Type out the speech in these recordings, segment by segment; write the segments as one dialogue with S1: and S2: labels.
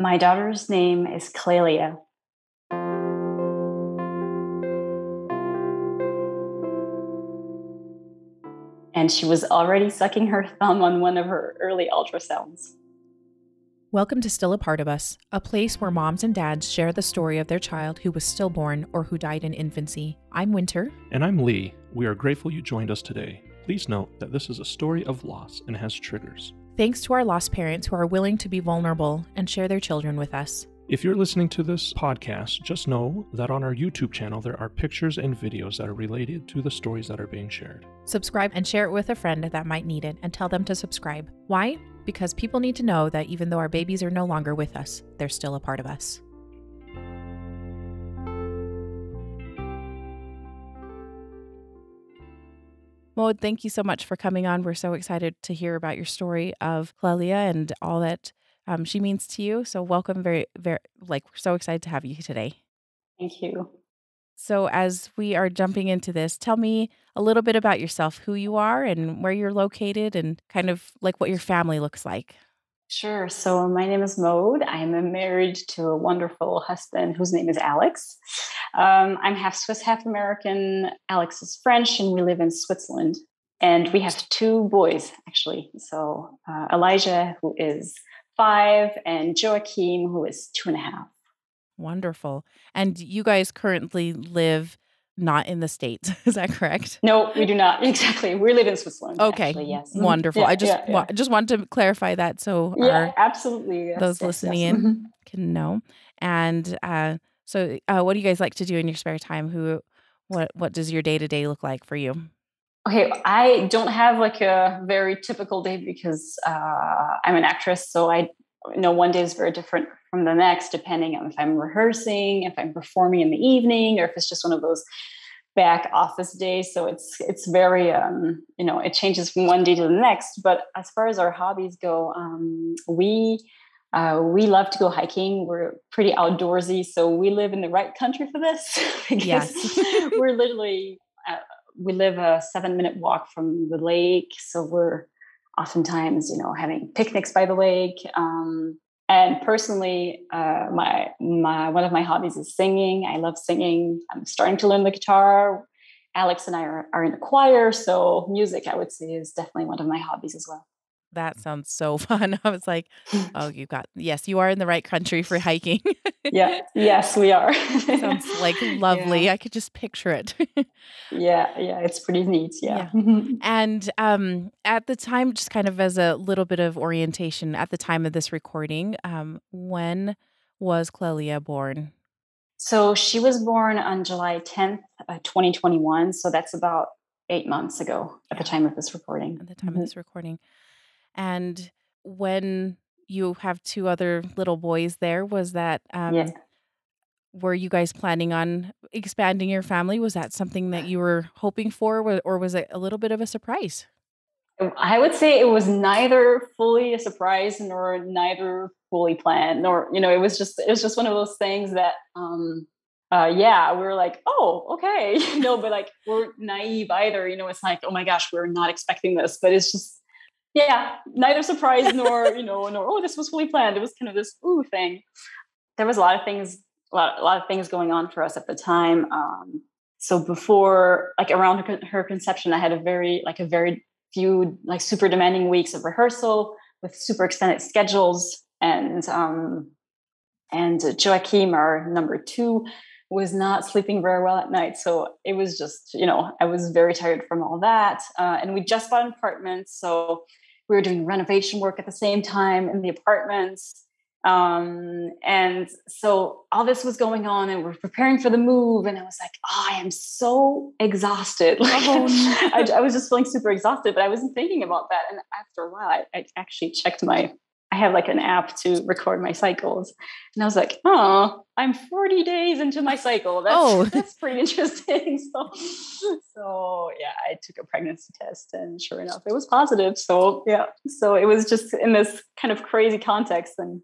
S1: My daughter's name is Clelia. And she was already sucking her thumb on one of her early ultrasounds.
S2: Welcome to Still a Part of Us, a place where moms and dads share the story of their child who was stillborn or who died in infancy. I'm Winter.
S3: And I'm Lee. We are grateful you joined us today. Please note that this is a story of loss and has triggers.
S2: Thanks to our lost parents who are willing to be vulnerable and share their children with us.
S3: If you're listening to this podcast, just know that on our YouTube channel there are pictures and videos that are related to the stories that are being shared.
S2: Subscribe and share it with a friend that might need it, and tell them to subscribe. Why? Because people need to know that even though our babies are no longer with us, they're still a part of us. Maud, thank you so much for coming on. We're so excited to hear about your story of Clelia and all that she means to you. So welcome, we're so excited to have you today.
S1: Thank you.
S2: So as we are jumping into this, tell me a little bit about yourself, who you are and where you're located, and kind of like what your family looks like.
S1: Sure. So my name is Maud. I'm married to a wonderful husband whose name is Alex. I'm half Swiss, half American. Alex is French, and we live in Switzerland. And we have two boys, actually. So Elijah, who is 5, and Joachim, who is 2.5.
S2: Wonderful. And you guys currently live not in the States. Is that correct?
S1: No, we do not. Exactly. We live in Switzerland.
S2: Okay.
S1: Actually, yes.
S2: Wonderful.
S1: Yeah,
S2: I just wanted to clarify that so
S1: absolutely. Yes,
S2: those listening in can know. And so what do you guys like to do in your spare time? What does your day-to-day look like for you?
S1: Okay, I don't have like a very typical day because I'm an actress. So I know one day is very different from the next, depending on if I'm rehearsing, if I'm performing in the evening, or if it's just one of those back office days. So it's very, it changes from one day to the next. But as far as our hobbies go, we love to go hiking. We're pretty outdoorsy. So we live in the right country for this.
S2: Yes.
S1: We're literally, we live a 7-minute walk from the lake. So we're oftentimes, having picnics by the lake. And personally, one of my hobbies is singing. I love singing. I'm starting to learn the guitar. Alex and I are in the choir. So music, I would say, is definitely one of my hobbies as well.
S2: That sounds so fun. I was like, oh, yes, you are in the right country for hiking.
S1: Yeah. Yes, we are.
S2: Sounds like lovely. Yeah. I could just picture it.
S1: Yeah. It's pretty neat. Yeah.
S2: And at the time, just kind of as a little bit of orientation, at the time of this recording, when was Clelia born?
S1: So she was born on July 10th, 2021. So that's about 8 months ago at the time of this recording.
S2: At the time of this recording. And when you have 2 other little boys there, was that, were you guys planning on expanding your family? Was that something that you were hoping for, or was it a little bit of a surprise?
S1: I would say it was neither fully a surprise nor neither fully planned, nor, it was just one of those things that, we were like, oh, okay, but like, we're naive either, it's like, oh my gosh, we're not expecting this, but it's just, neither surprise nor, oh, this was fully planned. It was kind of this thing. There was a lot of things going on for us at the time. So before, like around her conception, I had a very few like super demanding weeks of rehearsal with super extended schedules. And Joachim, our number 2, was not sleeping very well at night. So it was just, I was very tired from all that. And we just bought an apartment. So we were doing renovation work at the same time in the apartments. And so all this was going on, and we're preparing for the move. And I was like, I am so exhausted. I was just feeling super exhausted, but I wasn't thinking about that. And after a while, I actually checked I have like an app to record my cycles. And I was like, I'm 40 days into my cycle. That's pretty interesting. So I took a pregnancy test, and sure enough, it was positive. So it was just in this kind of crazy context. And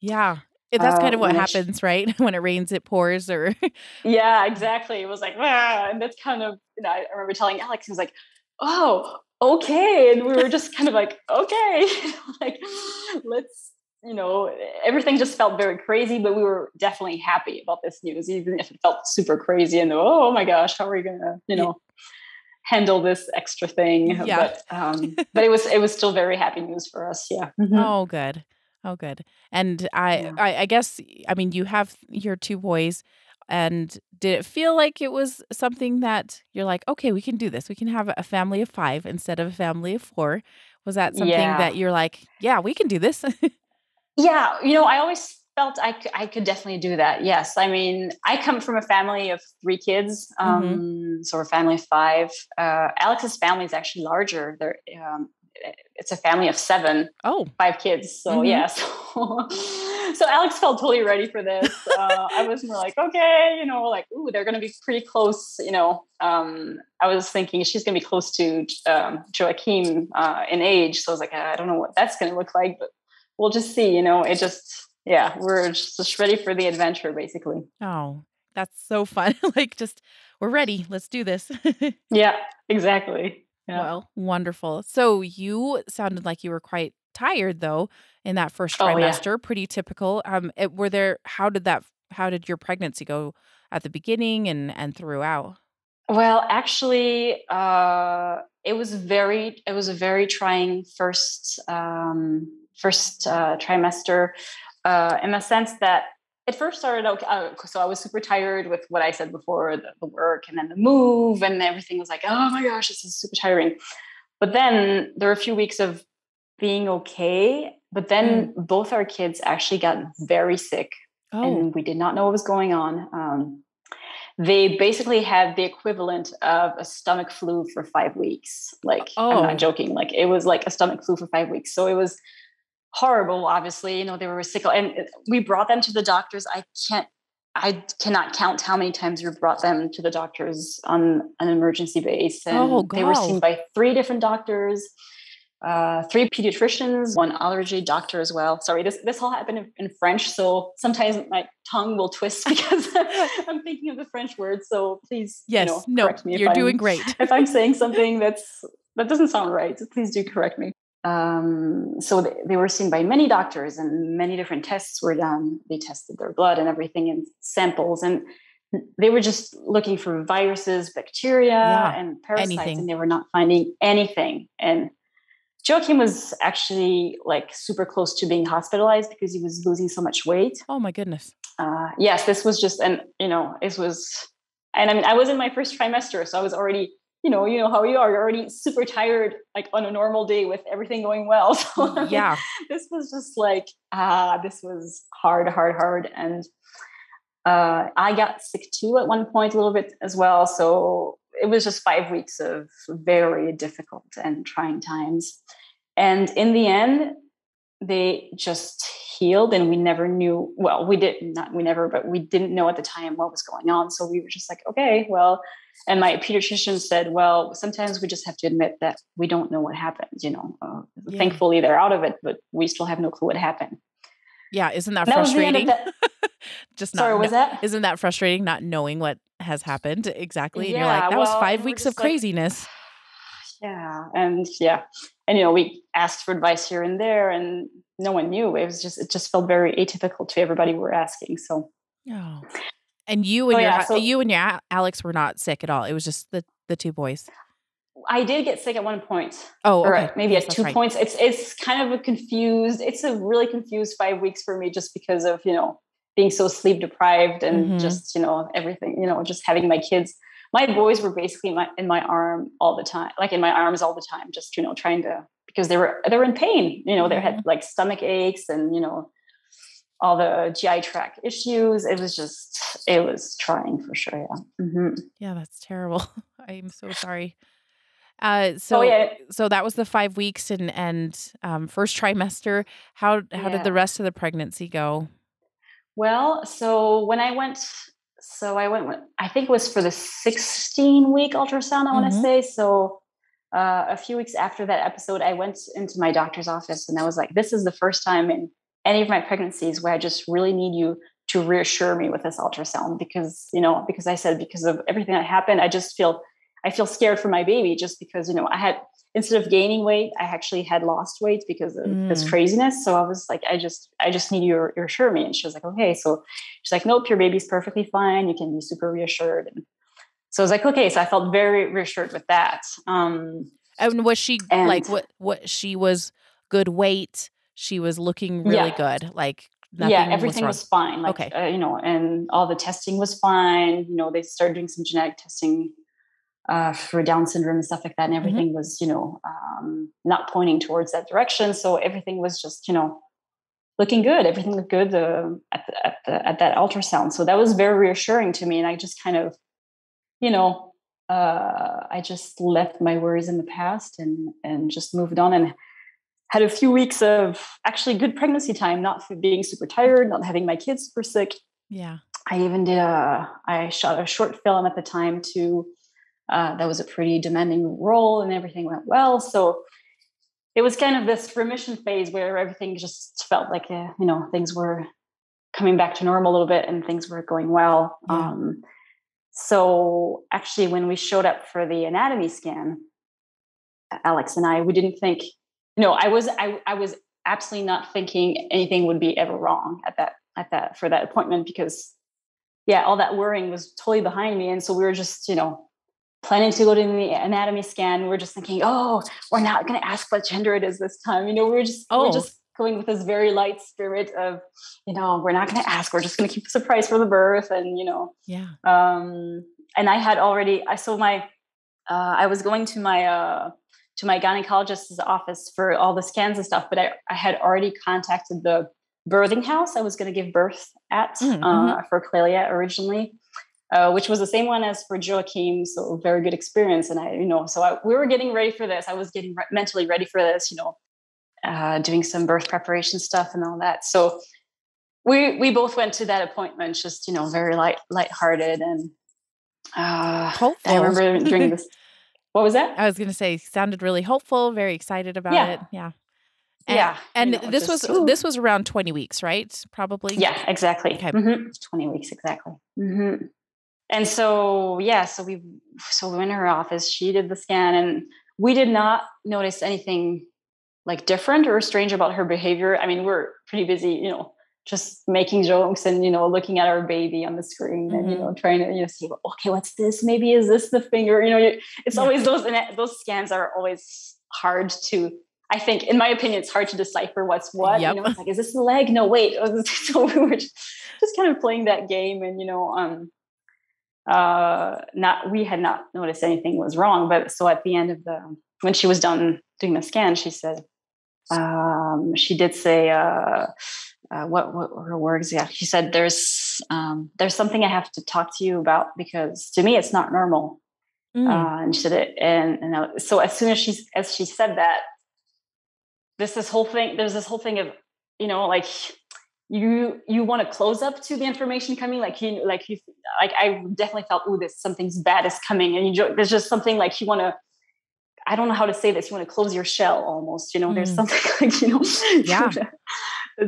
S2: that's kind of what happens, right? When it rains, it pours, or
S1: yeah, exactly. It was like, and that's kind of, I remember telling Alex, he was like, oh, okay. And we were just kind of like, okay, like, let's everything just felt very crazy, but we were definitely happy about this news, even if it felt super crazy and oh my gosh, how are we going to, handle this extra thing?
S2: Yeah.
S1: But it was still very happy news for us. Yeah. Mm-hmm.
S2: Oh, good. Oh, good. And I guess, I mean, you have your two boys, and did it feel like it was something that you're like, okay, we can do this. We can have a family of 5 instead of a family of 4. Was that something that you're like, yeah, we can do this?
S1: Yeah. I always felt I could definitely do that. Yes. I mean, I come from a family of 3 kids. So we're a family of 5. Alex's family is actually larger. It's a family of 7.
S2: Oh,
S1: 5 kids. So yeah. So Alex felt totally ready for this. I was more like, okay, like, ooh, they're going to be pretty close. I was thinking she's going to be close to Joachim in age. So I was like, I don't know what that's going to look like, but we'll just see. We're just ready for the adventure, basically.
S2: Oh, that's so fun. Like, we're ready. Let's do this.
S1: Yeah, exactly. Yeah.
S2: Well, wonderful. So you sounded like you were quite tired though in that first trimester.
S1: Yeah.
S2: Pretty typical. How did your pregnancy go at the beginning and throughout?
S1: Well, actually, it was a very trying first trimester, in the sense that it first started out. So I was super tired with what I said before, the work and then the move and everything was like, oh my gosh, this is super tiring. But then there were a few weeks of being okay. But then both our kids actually got very sick, and we did not know what was going on. They basically had the equivalent of a stomach flu for 5 weeks. Like, I'm not joking. Like, it was like a stomach flu for 5 weeks. So it was horrible. Obviously, they were sick, and we brought them to the doctors. I cannot count how many times we brought them to the doctors on an emergency base. And they were seen by 3 different doctors, 3 pediatricians, 1 allergy doctor as well. Sorry, this all happened in French, so sometimes my tongue will twist because I'm thinking of the French words. So please, correct me.
S2: You're doing great.
S1: If I'm saying something that doesn't sound right, so please do correct me. So they were seen by many doctors, and many different tests were done. They tested their blood and everything and samples, and they were just looking for viruses, bacteria, and parasites, and they were not finding anything. And Joachim was actually like super close to being hospitalized because he was losing so much weight.
S2: Oh my goodness.
S1: Yes, this was just, and I mean, I was in my first trimester, so I was already, you know how you are, you're already super tired, like on a normal day with everything going well. So
S2: yeah,
S1: this was just like, this was hard. And I got sick too at one point a little bit as well. So it was just 5 weeks of very difficult and trying times. And in the end, they just healed, and we never knew. Well, we didn't know at the time what was going on. So we were just like, okay, well, and my pediatrician said, well, sometimes we just have to admit that we don't know what happened. Thankfully they're out of it, but we still have no clue what happened.
S2: Yeah. Isn't that frustrating?
S1: That?
S2: Isn't that frustrating not knowing what has happened exactly? And you're like, that was 5 weeks of craziness.
S1: Yeah. And we asked for advice here and there, and no one knew. It just felt very atypical to everybody we were asking. So,
S2: and you and your Alex were not sick at all. It was just the 2 boys.
S1: I did get sick at one point.
S2: Oh, okay.
S1: Or maybe at 2 points. It's kind of it's a really confused 5 weeks for me, just because of, being so sleep deprived and just, everything, just having my kids. My boys were basically in my arm all the time, like in my arms all the time, just, trying to, because they were in pain, they had like stomach aches and, all the GI tract issues. It was trying for sure. Yeah. Mm-hmm.
S2: Yeah, that's terrible. I'm so sorry. So that was the 5 weeks and first trimester. How did the rest of the pregnancy go?
S1: Well, so when I went, I think it was for the 16-week ultrasound, I want to say. So a few weeks after that episode, I went into my doctor's office, and I was like, this is the first time in any of my pregnancies where I just really need you to reassure me with this ultrasound, because I said, because of everything that happened, I just feel I feel scared for my baby just because, you know, instead of gaining weight, I actually had lost weight because of this craziness. So I was like, I just need you to reassure me. And she was like, okay. So she's like, nope, your baby's perfectly fine. You can be super reassured. And so I was like, okay. So I felt very reassured with that.
S2: And was she like, what she was good weight? She was looking really good. Like nothing
S1: everything was fine. Like,
S2: okay.
S1: You know, and all the testing was fine. You know, they started doing some genetic testing for Down syndrome and stuff like that. And everything was, you know, not pointing towards that direction. So everything was just, you know, looking good. Everything looked good at that ultrasound. So that was very reassuring to me. And I just kind of, you know, I just left my worries in the past and just moved on and had a few weeks of actually good pregnancy time, not being super tired, not having my kids super sick.
S2: Yeah.
S1: I even I shot a short film at the time too. That was a pretty demanding role and everything went well. So it was kind of this remission phase where everything just felt like, you know, things were coming back to normal a little bit and things were going well.
S2: Yeah.
S1: So actually when we showed up for the anatomy scan, Alex and I, we didn't think, you know, I was absolutely not thinking anything would be ever wrong for that appointment because all that worrying was totally behind me. And so we were just, you know, planning to go to the anatomy scan. We're just thinking, oh, we're not going to ask what gender it is this time. You know, we're just going with this very light spirit of, you know, we're not going to ask. We're just going to keep a surprise for the birth. And, you know, and I had already, I was going to my gynecologist's office for all the scans and stuff, but I had already contacted the birthing house I was going to give birth at for Clelia originally. Which was the same one as for Joachim. So very good experience. And we were getting ready for this. I was getting mentally ready for this, you know, doing some birth preparation stuff and all that. So we both went to that appointment, just, you know, very lighthearted. And
S2: hopeful.
S1: I remember during this, what was that?
S2: I was going to say, sounded really hopeful, very excited about it. Yeah. And you know, this was around 20 weeks, right? Probably.
S1: Yeah, exactly.
S2: Okay.
S1: 20 weeks. Exactly. And so, so we went in her office, she did the scan and we did not notice anything like different or strange about her behavior. I mean, we're pretty busy, you know, just making jokes and, you know, looking at our baby on the screen and, you know, trying to, you know, see, okay, what's this? Maybe is this the finger? You know, it's always those scans are always hard to, I think, in my opinion, it's hard to decipher what's what. You know, it's like, is this the leg? No, wait. So we were just kind of playing that game and, you know, we had not noticed anything was wrong, but so at the end of when she was done doing the scan, she said, she did say, what were her words? Yeah. She said, there's something I have to talk to you about because to me, it's not normal. And she said it. And so as soon as she said that, there's this whole thing of, you know, like, you want to close up to the information coming, I definitely felt, something's bad is coming, and there's just something like you want to, I don't know how to say this, you want to close your shell almost, you know. There's something like, you know,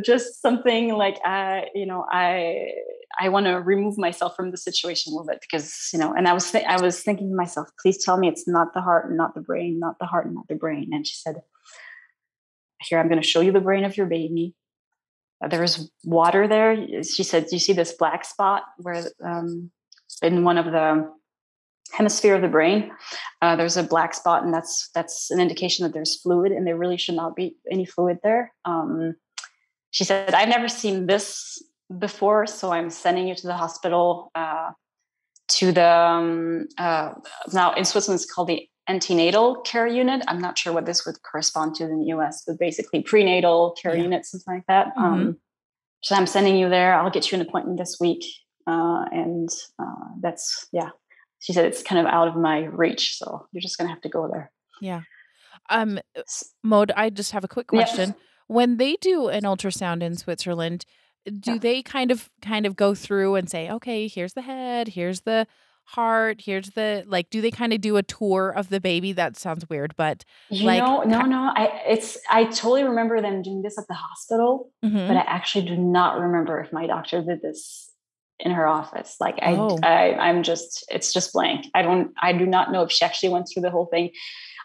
S1: just something like I want to remove myself from the situation a little bit because, you know, and I was thinking to myself, please tell me it's not the heart and not the brain, not the heart and not the brain. And she said, here, I'm going to show you the brain of your baby. There's water there. She said, do you see this black spot where in one of the hemisphere of the brain, there's a black spot, and that's an indication that there's fluid, and there really should not be any fluid there. She said, I've never seen this before, so I'm sending you to the hospital to the now in Switzerland it's called the antenatal care unit. I'm not sure what this would correspond to in the US, but basically prenatal care unit, something like that. So I'm sending you there. I'll get you an appointment this week. And that's, she said it's kind of out of my reach. So you're just going to have to go there.
S2: Yeah. Maud, I just have a quick question. Yes. When they do an ultrasound in Switzerland, do they kind of go through and say, okay, here's the head, here's the heart, here's the, like, do they kind of do a tour of the baby? That sounds weird, but
S1: no. I totally remember them doing this at the hospital, but I actually do not remember if my doctor did this in her office. Like
S2: Oh.
S1: I'm just, it's just blank. I do not know if she actually went through the whole thing.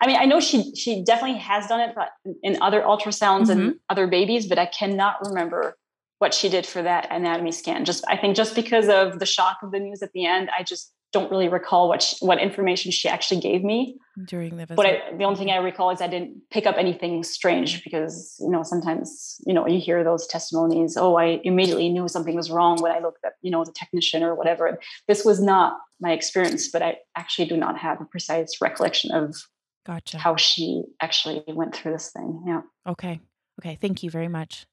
S1: I mean, I know she definitely has done it in other ultrasounds and other babies, but I cannot remember what she did for that anatomy scan. I think just because of the shock of the news at the end, I just don't really recall what information she actually gave me
S2: during the visit.
S1: But the only thing I recall is I didn't pick up anything strange because, sometimes, you hear those testimonies. Oh, I immediately knew something was wrong when I looked at, the technician or whatever. This was not my experience, but I actually do not have a precise recollection of how she actually went through this thing. Yeah.
S2: Okay. Thank you very much.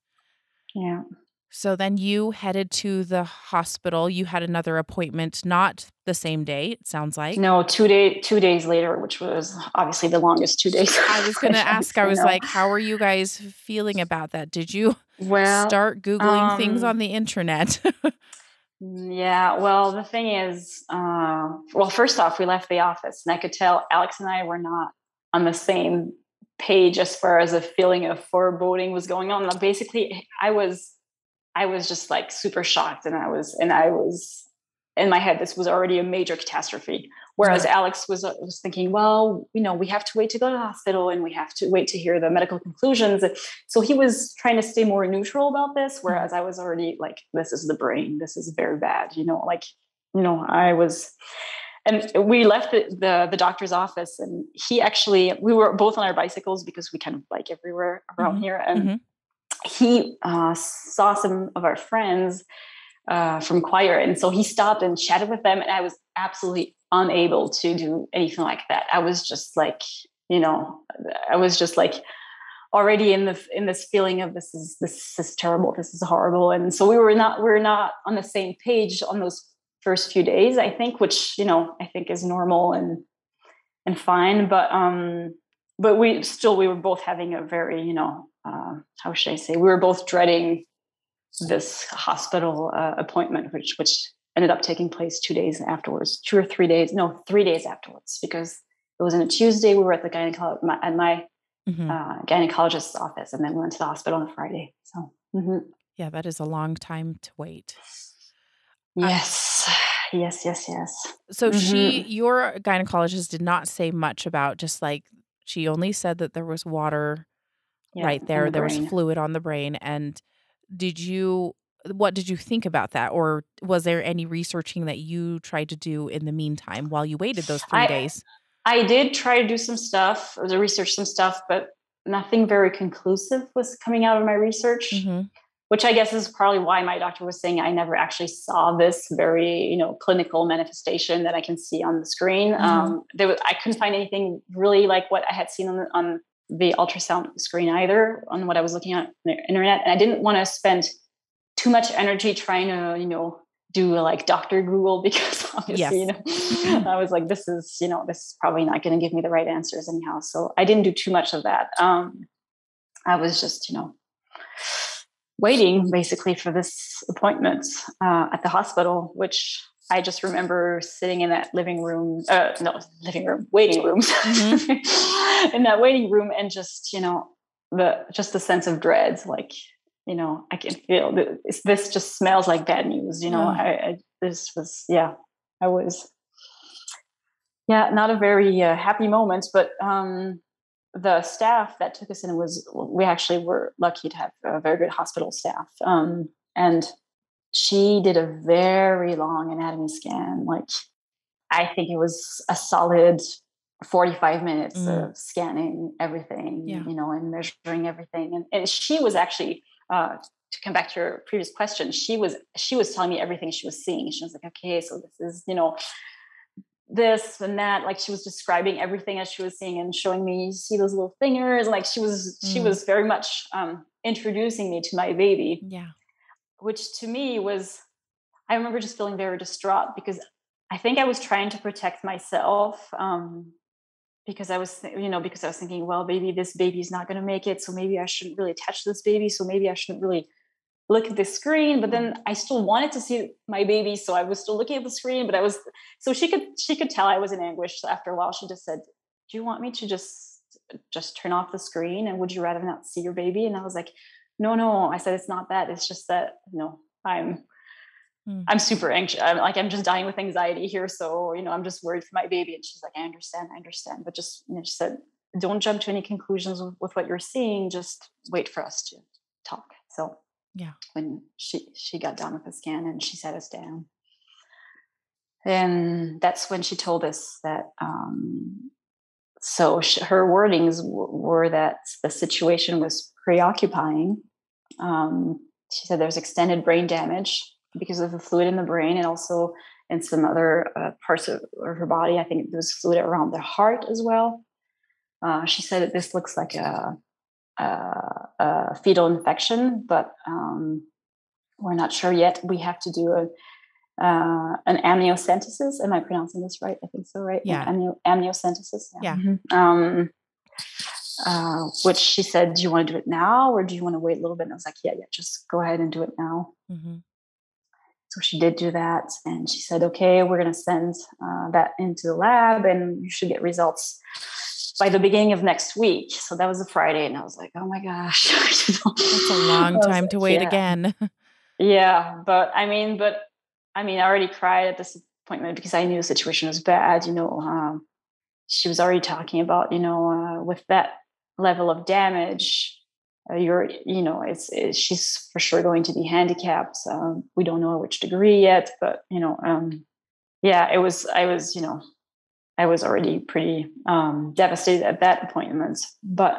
S1: Yeah.
S2: So then you headed to the hospital. You had another appointment, not the same day, it sounds like.
S1: No, 2 days later, which was obviously the longest 2 days.
S2: I was going to ask, I was like, how are you guys feeling about that? Did you start Googling things on the internet?
S1: Yeah, well, the thing is, first off, we left the office and I could tell Alex and I were not on the same page as far as a feeling of foreboding was going on. Basically, I was just like super shocked, and I was in my head, this was already a major catastrophe. Whereas Alex was thinking, well, we have to wait to go to the hospital and we have to wait to hear the medical conclusions. So he was trying to stay more neutral about this. Whereas I was already like, this is the brain. This is very bad. I was, and we left the doctor's office, and we were both on our bicycles because we kind of bike everywhere around here. And he saw some of our friends from choir. And so he stopped and chatted with them. And I was absolutely unable to do anything like that. I was just like, already in this feeling of this is terrible. This is horrible. And so we're not on the same page on those first few days, I think, which, I think is normal and fine. But we were both having a very, how should I say, we were both dreading this hospital appointment, which ended up taking place 2 days afterwards, 3 days afterwards, because it was on a Tuesday. We were at my gynecologist's office, and then we went to the hospital on a Friday. So
S2: yeah, that is a long time to wait.
S1: Yes. Yes.
S2: So your gynecologist did not say much about, just like, she only said that there was water right there. There was fluid on the brain. And what did you think about that? Or was there any researching that you tried to do in the meantime while you waited those 3 days?
S1: I did try to do some stuff, or to research some stuff, but nothing very conclusive was coming out of my research, which I guess is probably why my doctor was saying I never actually saw this very, clinical manifestation that I can see on the screen. I couldn't find anything really like what I had seen on the ultrasound screen either, on what I was looking at on the internet. And I didn't want to spend too much energy trying to, do like Dr. Google, because obviously, I was like, this is probably not going to give me the right answers anyhow. So I didn't do too much of that. I was just, waiting basically for this appointment at the hospital, which I just remember sitting in that waiting room, in that waiting room, and just, the sense of dread, like, I can feel this just smells like bad news. I was, not a very happy moment, but the staff that took us in we actually were lucky to have a very good hospital staff. And she did a very long anatomy scan. Like, I think it was a solid 45 minutes of scanning everything, and measuring everything. And she was actually, to come back to your previous question, she was telling me everything she was seeing. She was like, okay, so this is, this and that. Like, she was describing everything as she was seeing and showing me, you see those little fingers. Like, she was very much introducing me to my baby.
S2: Yeah. Which
S1: to me I remember just feeling very distraught, because I think I was trying to protect myself, because I was thinking, well, maybe this baby's not going to make it, so maybe I shouldn't really touch this baby, so maybe I shouldn't really look at the screen. But then I still wanted to see my baby, so I was still looking at the screen. But so she could tell I was in anguish. So after a while, she just said, "Do you want me to just turn off the screen, and would you rather not see your baby?" And I was like, "No." I said, "It's not that. It's just that I'm I'm super anxious. I'm just dying with anxiety here. So, I'm just worried for my baby. And she's like, I understand. But just, she said, don't jump to any conclusions with what you're seeing. Just wait for us to talk. So when she got done with the scan and she sat us down, and that's when she told us that, her wordings were that the situation was preoccupying. She said there's extended brain damage because of the fluid in the brain, and also in some other parts of her body. I think there was fluid around the heart as well. She said that this looks like a fetal infection, but we're not sure yet. We have to do an amniocentesis. Am I pronouncing this right? I think so, right?
S2: Yeah.
S1: Amniocentesis.
S2: Yeah.
S1: Which she said, do you want to do it now or do you want to wait a little bit? And I was like, yeah, just go ahead and do it now. So she did do that. And she said, okay, we're going to send that into the lab and you should get results by the beginning of next week. So that was a Friday. And I was like, oh my gosh.
S2: That's a long time to wait again.
S1: Yeah. But I already cried at this appointment because I knew the situation was bad. She was already talking about, with that level of damage, she's for sure going to be handicapped. We don't know which degree yet, but I was already pretty devastated at that appointment. But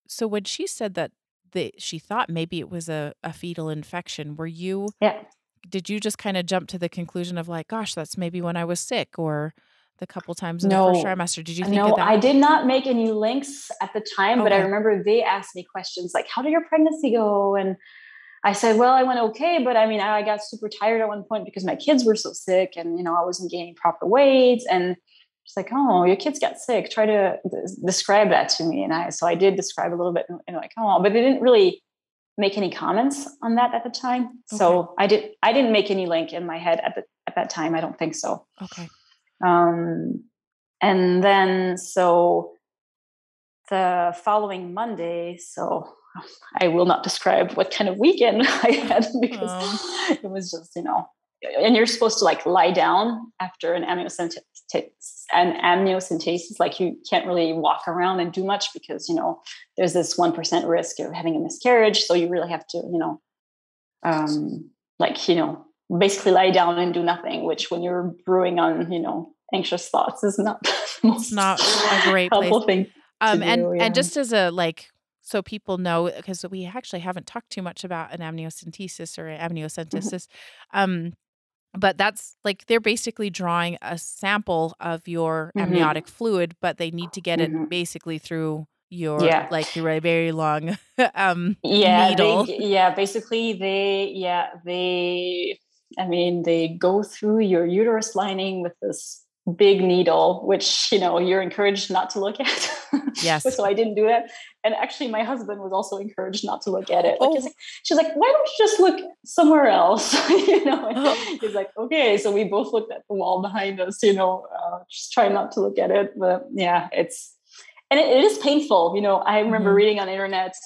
S2: so when she said that she thought maybe it was a fetal infection, were you?
S1: Yeah.
S2: Did you just kind of jump to the conclusion of like, gosh, that's maybe when I was sick, or the couple times in the first trimester? Did you think of that?
S1: I did not make any links at the time, but I remember they asked me questions like, how did your pregnancy go? And I said, well, I went okay, but I got super tired at one point because my kids were so sick and, I wasn't gaining proper weight. And she's like, oh, your kids got sick. Try to describe that to me. And I did describe a little bit, but they didn't really make any comments on that at the time. Okay. So I didn't make any link in my head at that time. I don't think so.
S2: Okay.
S1: And then, so the following Monday, so I will not describe what kind of weekend I had because it was just, and you're supposed to like lie down after an amniocentesis. Like you can't really walk around and do much because, there's this 1% risk of having a miscarriage. So you really have to, basically lie down and do nothing, which when you're brewing on, anxious thoughts is not
S2: it's not a great
S1: helpful
S2: place.
S1: thing.
S2: And just as a so people know, because we actually haven't talked too much about an amniocentesis or amniocentesis. But that's like, they're basically drawing a sample of your amniotic fluid, but they need to get it basically through your, through a very long needle.
S1: They go through your uterus lining with this big needle, which, you're encouraged not to look at.
S2: Yes.
S1: So I didn't do that. And actually my husband was also encouraged not to look at it. She's like, why don't you just look somewhere else? He's like, okay. So we both looked at the wall behind us, just try not to look at it. But yeah, it is painful. I remember reading on the internet,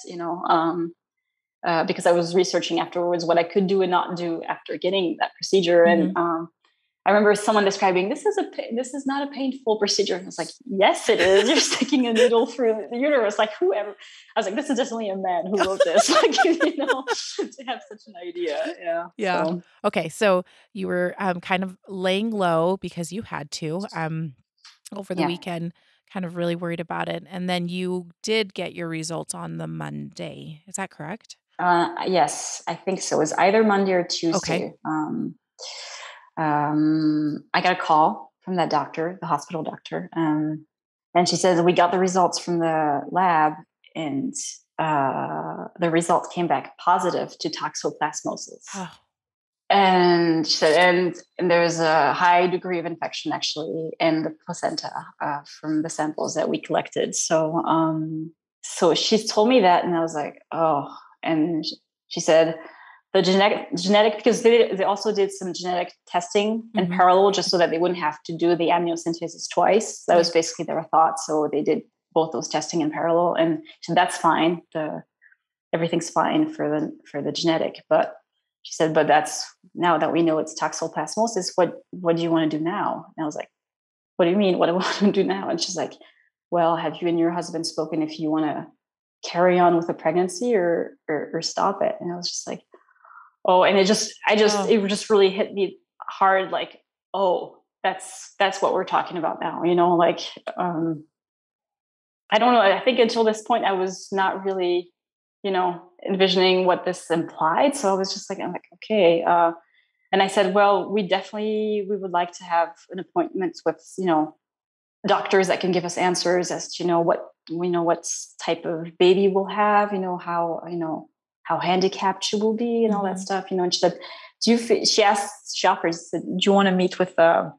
S1: because I was researching afterwards what I could do and not do after getting that procedure. And I remember someone describing, this is not a painful procedure. And I was like, yes, it is. You're sticking a needle through the uterus. Like whoever, I was like, this is definitely a man who wrote this, to have such an idea. Yeah.
S2: Yeah. So. Okay. So you were kind of laying low because you had to over the weekend, kind of really worried about it. And then you did get your results on the Monday. Is that correct?
S1: Yes, I think so. It was either Monday or Tuesday. Okay. I got a call from that doctor, the hospital doctor. And she says, we got the results from the lab and the results came back positive to toxoplasmosis. Oh. And she said, and there's a high degree of infection actually in the placenta from the samples that we collected. So, so she told me that and I was like, oh, and she said, the genetic, because they also did some genetic testing in parallel, just so that they wouldn't have to do the amniocentesis twice. That was basically their thought. So they did both those testing in parallel, and so that's fine. Everything's fine for the genetic, but she said, but now that we know it's toxoplasmosis, what do you want to do now? And I was like, what do you mean? What do I want to do now? And she's like, well, have you and your husband spoken if you want to carry on with the pregnancy or stop it? And I was just like, oh, and it just really hit me hard. Like, oh, that's what we're talking about now. Like, I don't know. I think until this point, I was not really, envisioning what this implied. So I was just like, I'm like, okay. And I said, well, we would like to have an appointment with, doctors that can give us answers as to, what type of baby we'll have, how handicapped she will be and all that stuff, and she said, she asked shoppers, do you want to meet with a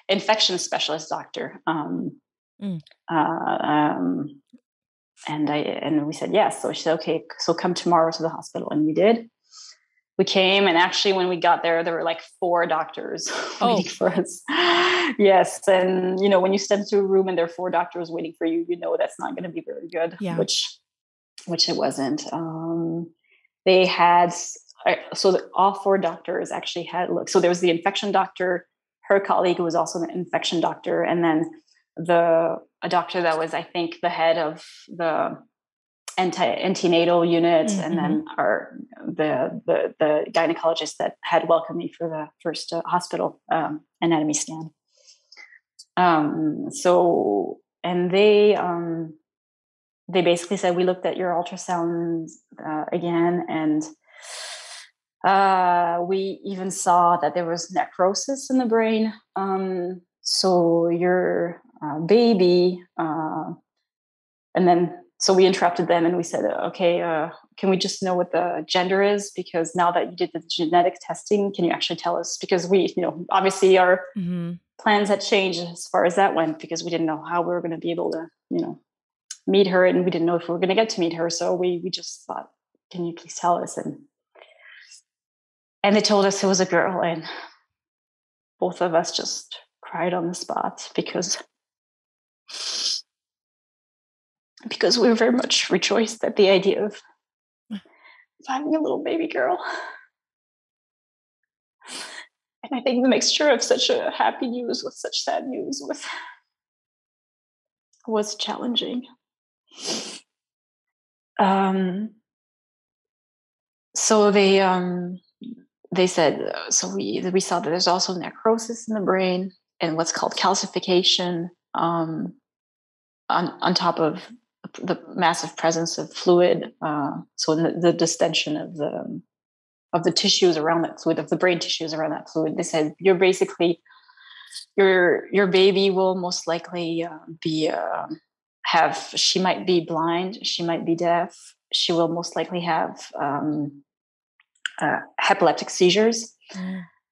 S1: infection specialist doctor? And we said yes. So she said, okay, so come tomorrow to the hospital. And we did. We came, and actually when we got there were like 4 doctors waiting for us. Yes. And, when you step into a room and there are 4 doctors waiting for you, that's not going to be very good, which it wasn't. They had, all 4 doctors actually had, so there was the infection doctor, her colleague who was also an infection doctor, and then a doctor that was, I think, the head of the antenatal unit, and then the gynecologist that had welcomed me for the first hospital anatomy scan. And they basically said, we looked at your ultrasounds again, and we even saw that there was necrosis in the brain. So your baby, and then, so we interrupted them and we said, okay, can we just know what the gender is? Because now that you did the genetic testing, can you actually tell us? Because we, obviously our plans had changed as far as that went, because we didn't know how we were going to be able to, meet her, and we didn't know if we were going to get to meet her. So we just thought, can you please tell us? And they told us it was a girl, and both of us just cried on the spot because we were very much rejoiced at the idea of having a little baby girl. And I think the mixture of such a happy news with such sad news was challenging. So they said, so we saw that there's also necrosis in the brain and what's called calcification on top of the massive presence of fluid. So the distension of the tissues around that fluid, of the brain tissues around that fluid. They said you're basically your baby will most likely she might be blind, she might be deaf, she will most likely have epileptic seizures.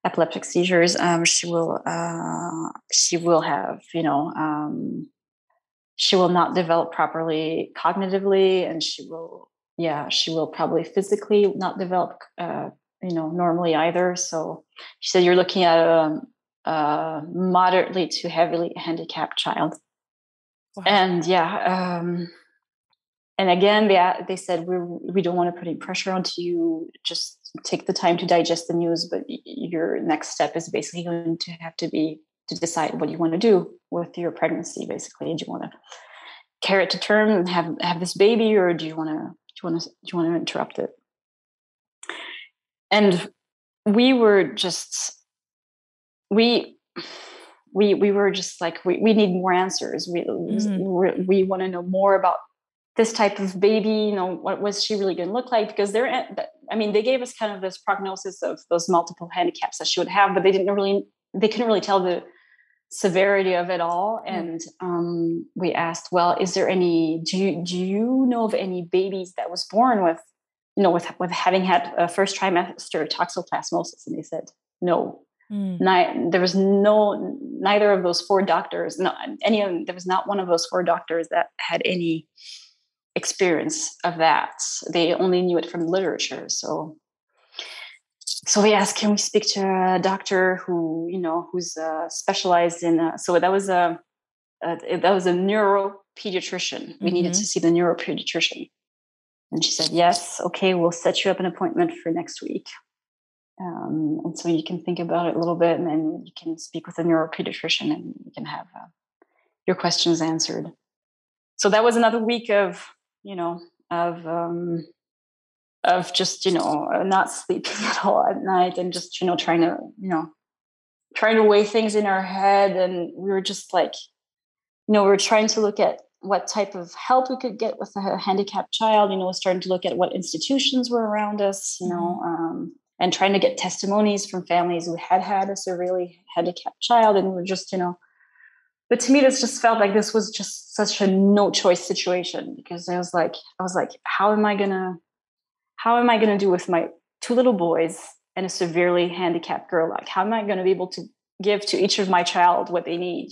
S1: Epileptic seizures. She will have, she will not develop properly cognitively, and she will probably physically not develop, normally either. So she said you're looking at a moderately to heavily handicapped child. Wow. And and again, they said we don't want to put any pressure onto you. Just take the time to digest the news. But your next step is basically going to have to be to decide what you want to do with your pregnancy. Basically, do you want to carry it to term and have this baby, or do you want to interrupt it? And we were just we were just like we need more answers. We want to know more about this type of baby, what was she really going to look like? Because they gave us kind of this prognosis of those multiple handicaps that she would have, but they couldn't really tell the severity of it all. And we asked, well, is there do you know of any babies that was born with having had a first trimester toxoplasmosis? And they said, no. There was neither of those 4 doctors, there was not one of those 4 doctors that had any experience of that. They only knew it from literature. So we asked, can we speak to a doctor who's specialized in so that was a neuropediatrician. We needed to see the neuropediatrician. And she said, yes, okay, we'll set you up an appointment for next week. And so you can think about it a little bit, and then you can speak with a neuropediatrician, and you can have your questions answered. So that was another week of just, not sleeping at all at night, and just, trying to weigh things in our head. And we were just like, we were trying to look at what type of help we could get with a handicapped child, starting to look at what institutions were around us, and trying to get testimonies from families who had a severely handicapped child. And we're just, but to me, this just felt like this was just such a no choice situation, because I was like, how am I gonna do with my two little boys and a severely handicapped girl? Like, how am I going to be able to give to each of my child what they need?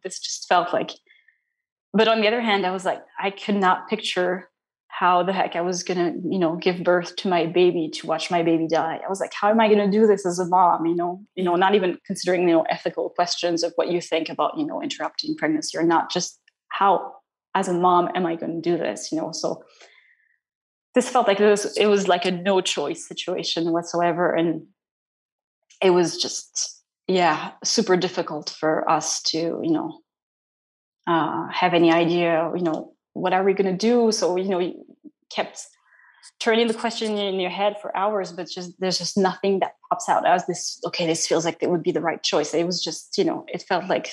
S1: This just felt like, but on the other hand, I was like, I could not picture how the heck I was going to, give birth to my baby, to watch my baby die. I was like, how am I going to do this as a mom? Not even considering, ethical questions of what you think about, interrupting pregnancy or not, just how, as a mom, am I going to do this? So this felt like it was like a no choice situation whatsoever. And it was just, super difficult for us to, have any idea, what are we going to do? So, you kept turning the question in your head for hours, but there's just nothing that pops out as this, okay, this feels like it would be the right choice. It was just, it felt like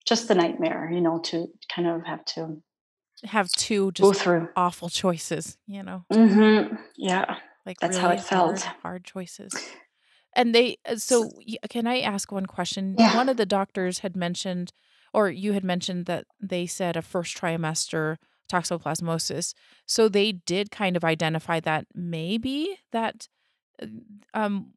S1: just a nightmare, to kind of
S2: have two just
S1: go through
S2: awful choices,
S1: Mm-hmm. Yeah.
S2: Like
S1: that's
S2: really
S1: how it felt.
S2: Hard choices. And can I ask one question?
S1: Yeah.
S2: One of the doctors had mentioned, or you had mentioned, that they said a first trimester toxoplasmosis. So they did kind of identify that maybe that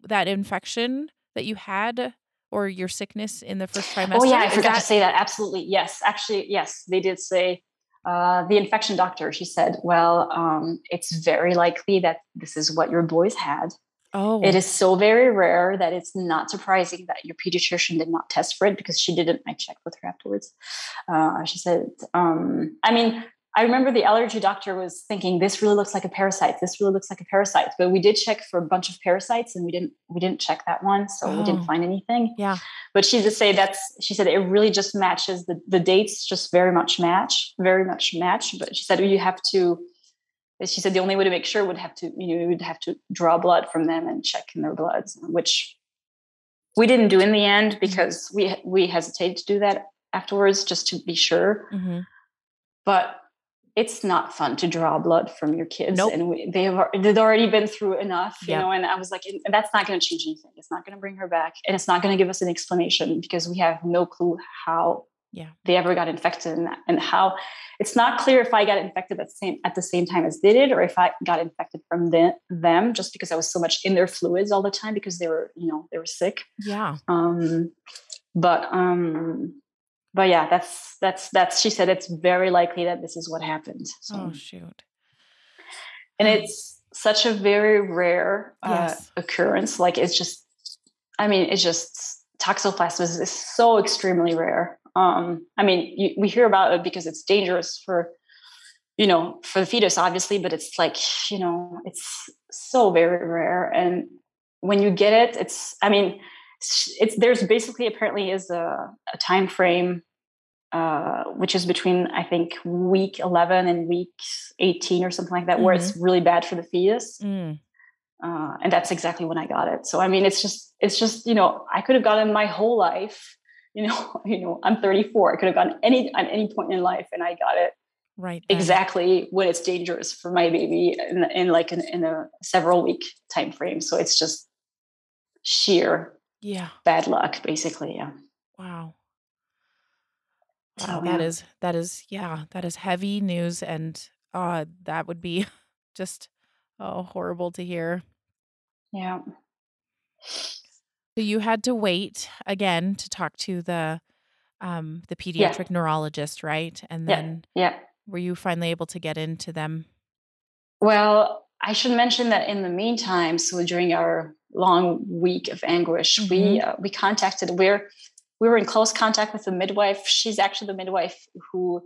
S2: infection that you had, or your sickness in the first trimester.
S1: Oh yeah, I forgot to say that. Absolutely. Yes. Actually, yes, they did say, the infection doctor, she said, well, it's very likely that this is what your boys had.
S2: Oh.
S1: It is so very rare that it's not surprising that your pediatrician did not test for it, because she didn't. I checked with her afterwards. She said, I remember the allergy doctor was thinking, this really looks like a parasite. This really looks like a parasite. But we did check for a bunch of parasites, and we didn't check that one. So we didn't find anything.
S2: Yeah.
S1: But she did say she said it really just matches the dates, just very much match. But she said she said the only way to make sure would have to draw blood from them and check in their bloods, which we didn't do in the end, because we hesitated to do that afterwards, just to be sure.
S2: Mm-hmm.
S1: But it's not fun to draw blood from your kids.
S2: Nope.
S1: And they'd already been through enough, and I was like, and that's not going to change anything. It's not going to bring her back, and it's not going to give us an explanation, because we have no clue how they ever got infected, and how it's not clear if I got infected at the same time as they did, or if I got infected from them, just because I was so much in their fluids all the time, because they were sick.
S2: Yeah.
S1: But yeah, that's, she said it's very likely that this is what happened. So.
S2: Oh, shoot.
S1: And it's such a very rare occurrence. Like, it's just toxoplasmosis is so extremely rare. We hear about it because it's dangerous for the fetus, obviously, but it's like, it's so very rare. And when you get it, there's basically, apparently is a time frame, which is between, I think, week 11 and week 18 or something like that, where it's really bad for the fetus. And that's exactly when I got it. So, it's just, I could have gotten my whole life, I'm 34. I could have gotten at any point in life, and I got it
S2: right then.
S1: Exactly when it's dangerous for my baby in a several week time frame. So it's just sheer bad luck, basically. Yeah.
S2: Wow.
S1: So,
S2: that is heavy news, and that would be just horrible to hear.
S1: Yeah.
S2: So you had to wait again to talk to the pediatric neurologist, right? And then were you finally able to get into them?
S1: Well, I should mention that in the meantime, so during our long week of anguish, we contacted. We were in close contact with the midwife. She's actually the midwife who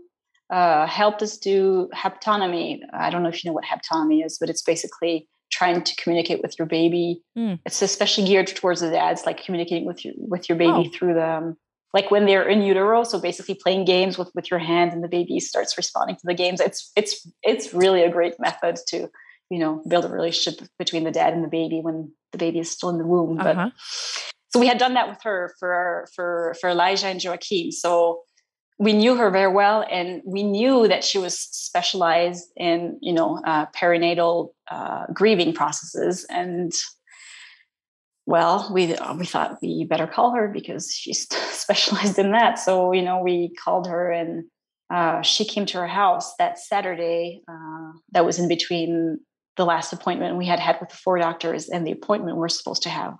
S1: helped us do haptonomy. I don't know if you know what haptonomy is, but it's basically trying to communicate with your baby. It's especially geared towards the dads, like communicating with your baby through the like when they're in utero. So basically playing games with your hand, and the baby starts responding to the games. It's really a great method to, build a relationship between the dad and the baby when the baby is still in the womb. But so we had done that with her for Elijah and Joachim. So we knew her very well, and we knew that she was specialized in, perinatal grieving processes. And well, we thought we better call her because she's specialized in that. So, we called her, and she came to our house that Saturday. That was in between the last appointment we had with the 4 doctors and the appointment we're supposed to have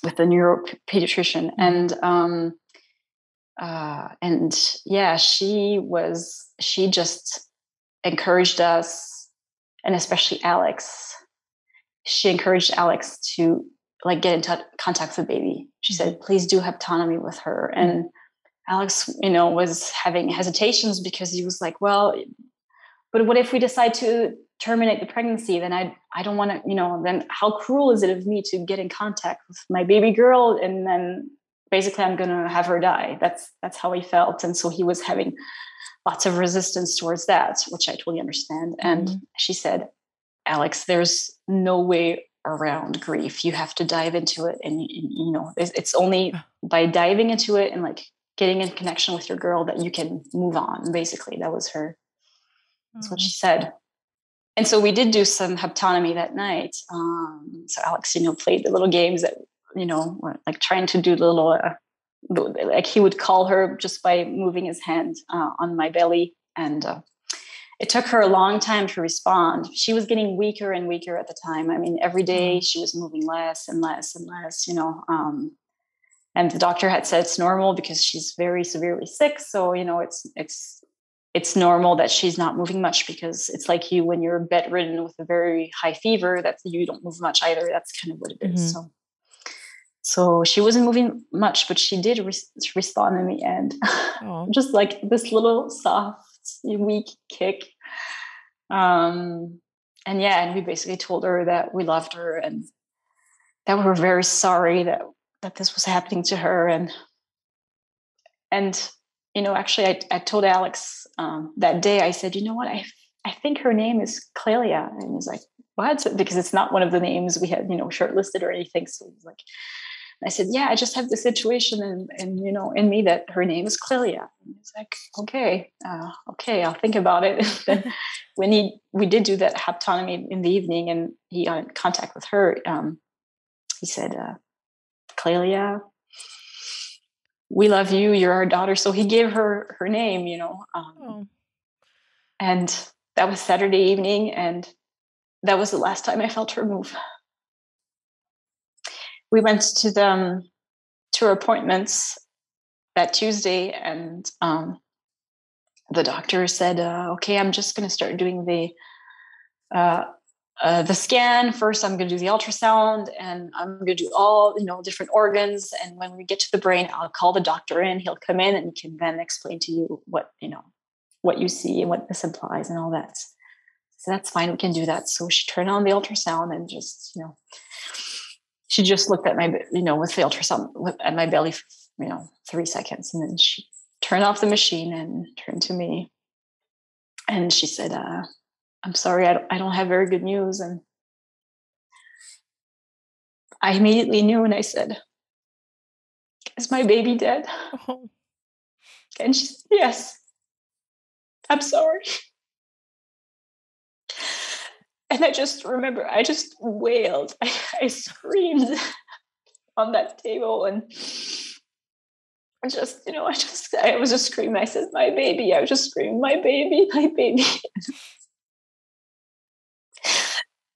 S1: with the neuropediatrician. And she just encouraged us, and especially Alex. She encouraged Alex to get in contact with the baby. She said, please do haptonomy with her. And Alex, was having hesitations because he was like, well, but what if we decide to terminate the pregnancy? Then I don't want to, then how cruel is it of me to get in contact with my baby girl? And then basically I'm going to have her die. That's how he felt. And so he was having lots of resistance towards that, which I totally understand. And she said, Alex, there's no way around grief. You have to dive into it. And, it's only by diving into it and getting in connection with your girl that you can move on. Basically, that's what she said. And so we did do some haptonomy that night. So Alex, played the little games that, trying to do little, he would call her just by moving his hand on my belly. And it took her a long time to respond. She was getting weaker and weaker at the time. I mean, every day she was moving less and less and less, and the doctor had said it's normal because she's very severely sick. So, it's normal that she's not moving much, because it's like you, when you're bedridden with a very high fever, that you don't move much either. That's kind of what it is. So she wasn't moving much, but she did respond in the end. Just like this little soft, weak kick. And we basically told her that we loved her and that we were very sorry that this was happening to her. And actually I told Alex that day, I said, you know what, I think her name is Clelia. And he was like, what? Because it's not one of the names we had, shortlisted or anything. So he was like, I said, yeah, I just have this situation and in me that her name is Clelia. And he's like, okay, I'll think about it. Then when we did do that haptonomy in the evening and he got in contact with her, he said, Clelia, we love you. You're our daughter. So he gave her name, and that was Saturday evening. And that was the last time I felt her move. We went to her appointments that Tuesday, and the doctor said, okay, I'm just going to start doing the scan. First, I'm going to do the ultrasound, and I'm going to do all, different organs. And when we get to the brain, I'll call the doctor in. He'll come in and he can then explain to you what you see and what this implies and all that. So that's fine. We can do that. So she turned on the ultrasound and just, she just looked at my, with the ultrasound at my belly for, 3 seconds. And then she turned off the machine and turned to me. And she said, I'm sorry, I don't have very good news. And I immediately knew, and I said, is my baby dead? Oh. And she said, yes, I'm sorry. And I just remember, I just wailed. I screamed on that table, and I was just screaming. I said, my baby. I was just screaming, my baby, my baby.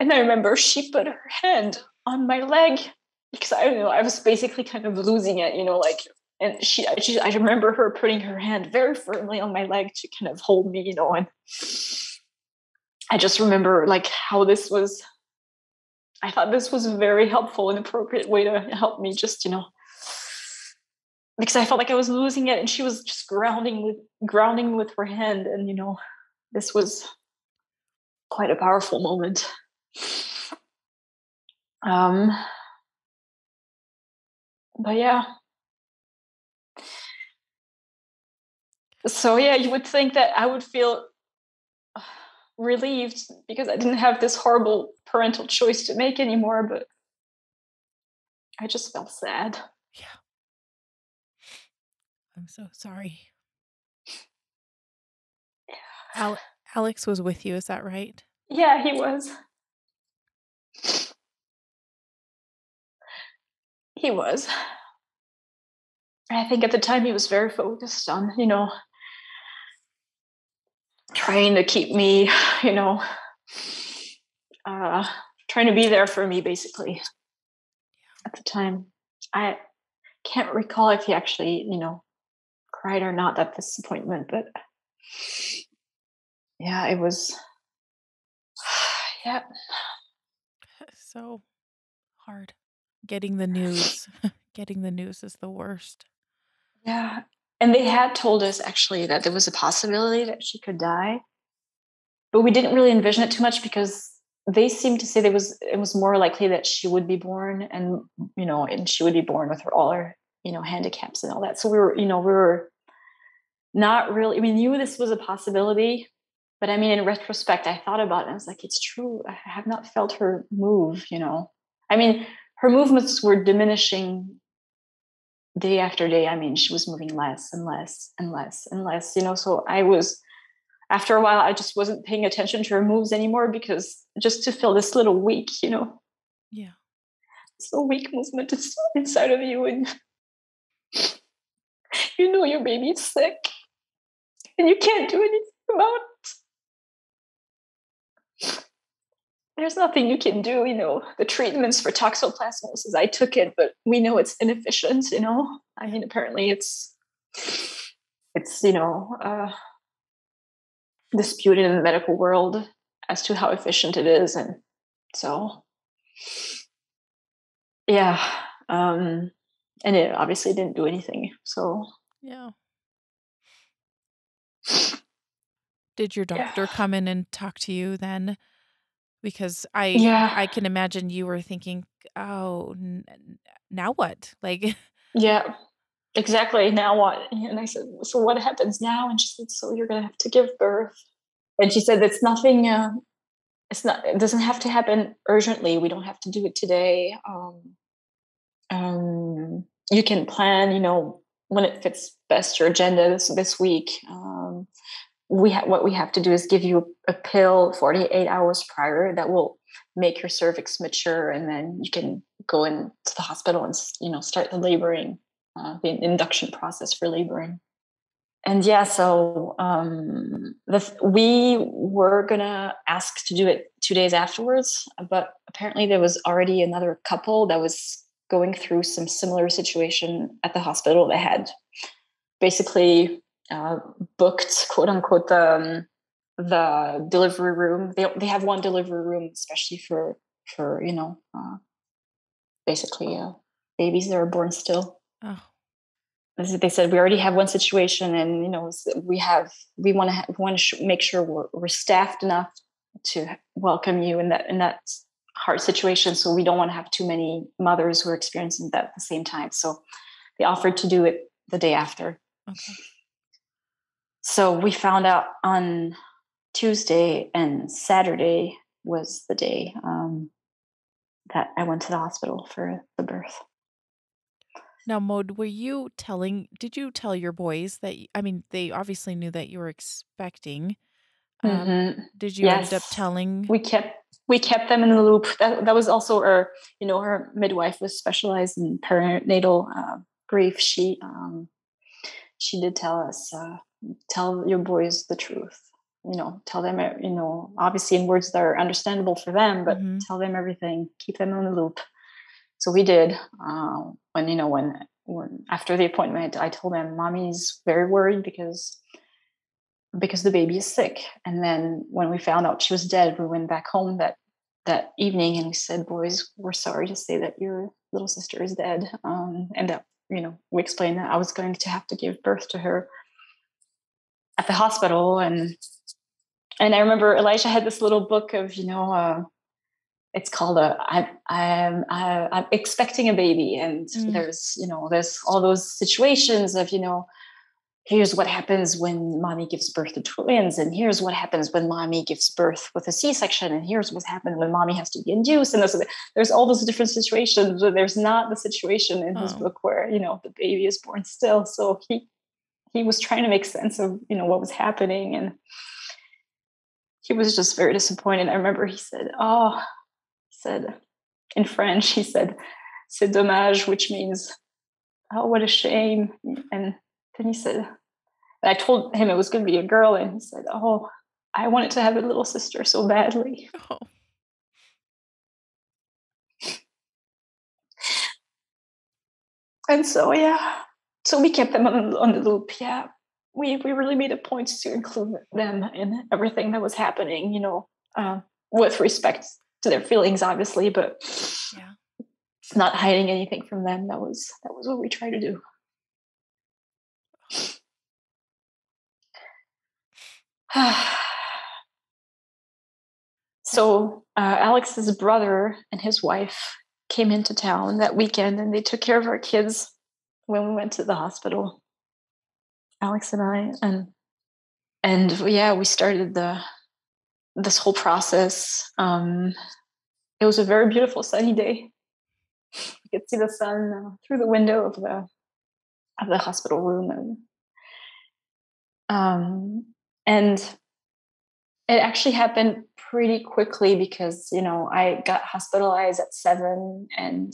S1: And I remember she put her hand on my leg because I was basically kind of losing it, and I remember her putting her hand very firmly on my leg to kind of hold me, and I just remember how this was, I thought this was a very helpful and appropriate way to help me just, because I felt like I was losing it, and she was just grounding with her hand. And, this was quite a powerful moment. But yeah. So yeah, you would think that I would feel relieved because I didn't have this horrible parental choice to make anymore, but I just felt sad.
S2: Yeah. I'm so sorry. Alex was with you, is that right?
S1: Yeah, he was. He was. I think at the time he was very focused on, trying to keep me, trying to be there for me, basically. At the time, I can't recall if he actually, cried or not at this appointment, but yeah, it was, yeah.
S2: So hard. Getting the news. Getting the news is the worst.
S1: Yeah. And they had told us actually that there was a possibility that she could die, but we didn't really envision it too much because they seemed to say it was more likely that she would be born, and she would be born with all her handicaps and all that. So we were not really. We knew this was a possibility, but I mean, in retrospect, I thought about it and I was like, it's true. I have not felt her move. I mean, her movements were diminishing day after day. I mean, she was moving less and less and less and less. So after a while, I just wasn't paying attention to her moves anymore because just to feel this little weak,
S2: Yeah.
S1: This little weak movement is inside of you, and your baby is sick, and you can't do anything about it. There's nothing you can do. The treatments for toxoplasmosis, I took it, but we know it's inefficient. I mean, apparently it's disputed in the medical world as to how efficient it is, and so yeah, and it obviously didn't do anything. So
S2: yeah. Did your doctor come in and talk to you then? Because I can imagine you were thinking, oh, now what? Like,
S1: yeah, exactly. Now what? And I said, so what happens now? And she said, so you're going to have to give birth. And she said, it's nothing. It doesn't have to happen urgently. We don't have to do it today. You can plan, when it fits best your agenda this week. What we have to do is give you a pill 48 hours prior that will make your cervix mature, and then you can go into the hospital and start the laboring, the induction process for laboring. And yeah, so we were gonna ask to do it 2 days afterwards, but apparently there was already another couple that was going through some similar situation at the hospital. They had basically booked, quote unquote, the delivery room. They have one delivery room, especially for basically babies that are born still.
S2: oh,
S1: They said we already have one situation, and we want to make sure we're staffed enough to welcome you in that hard situation. So we don't want to have too many mothers who are experiencing that at the same time. So they offered to do it the day after.
S2: okay.
S1: So we found out on Tuesday, and Saturday was the day that I went to the hospital for the birth.
S2: Now, Maud, did you tell your boys that, they obviously knew that you were expecting. Did you end up telling?
S1: We kept them in the loop. That was also her midwife was specialized in perinatal grief. She did tell us, tell your boys the truth. Tell them, obviously in words that are understandable for them, but tell them everything. Keep them in the loop. So we did. When after the appointment, I told them, "Mommy's very worried because the baby is sick." And then when we found out she was dead, we went back home that evening and we said, "Boys, we're sorry to say that your little sister is dead, and that we explained that I was going to have to give birth to her at the hospital. And I remember Elijah had this little book of, it's called I'm expecting a baby. And there's all those situations of, here's what happens when mommy gives birth to twins. And here's what happens when mommy gives birth with a C-section. And here's what happens when mommy has to be induced. And there's all those different situations, but there's not the situation in his book where, the baby is born still. So he was trying to make sense of, what was happening. And he was just very disappointed. I remember he said in French, he said, "C'est dommage," which means, "Oh, what a shame." And then he said, I told him it was going to be a girl, and he said, "Oh, I wanted to have a little sister so badly."
S2: Oh.
S1: And so, so we kept them on the loop. Yeah, we really made a point to include them in everything that was happening, with respect to their feelings, obviously, but not hiding anything from them. That was what we tried to do. So Alex's brother and his wife came into town that weekend, and they took care of our kids when we went to the hospital, Alex and I, and we started this whole process. It was a very beautiful sunny day. You could see the sun through the window of the hospital room, and it actually happened pretty quickly because, I got hospitalized at 7, and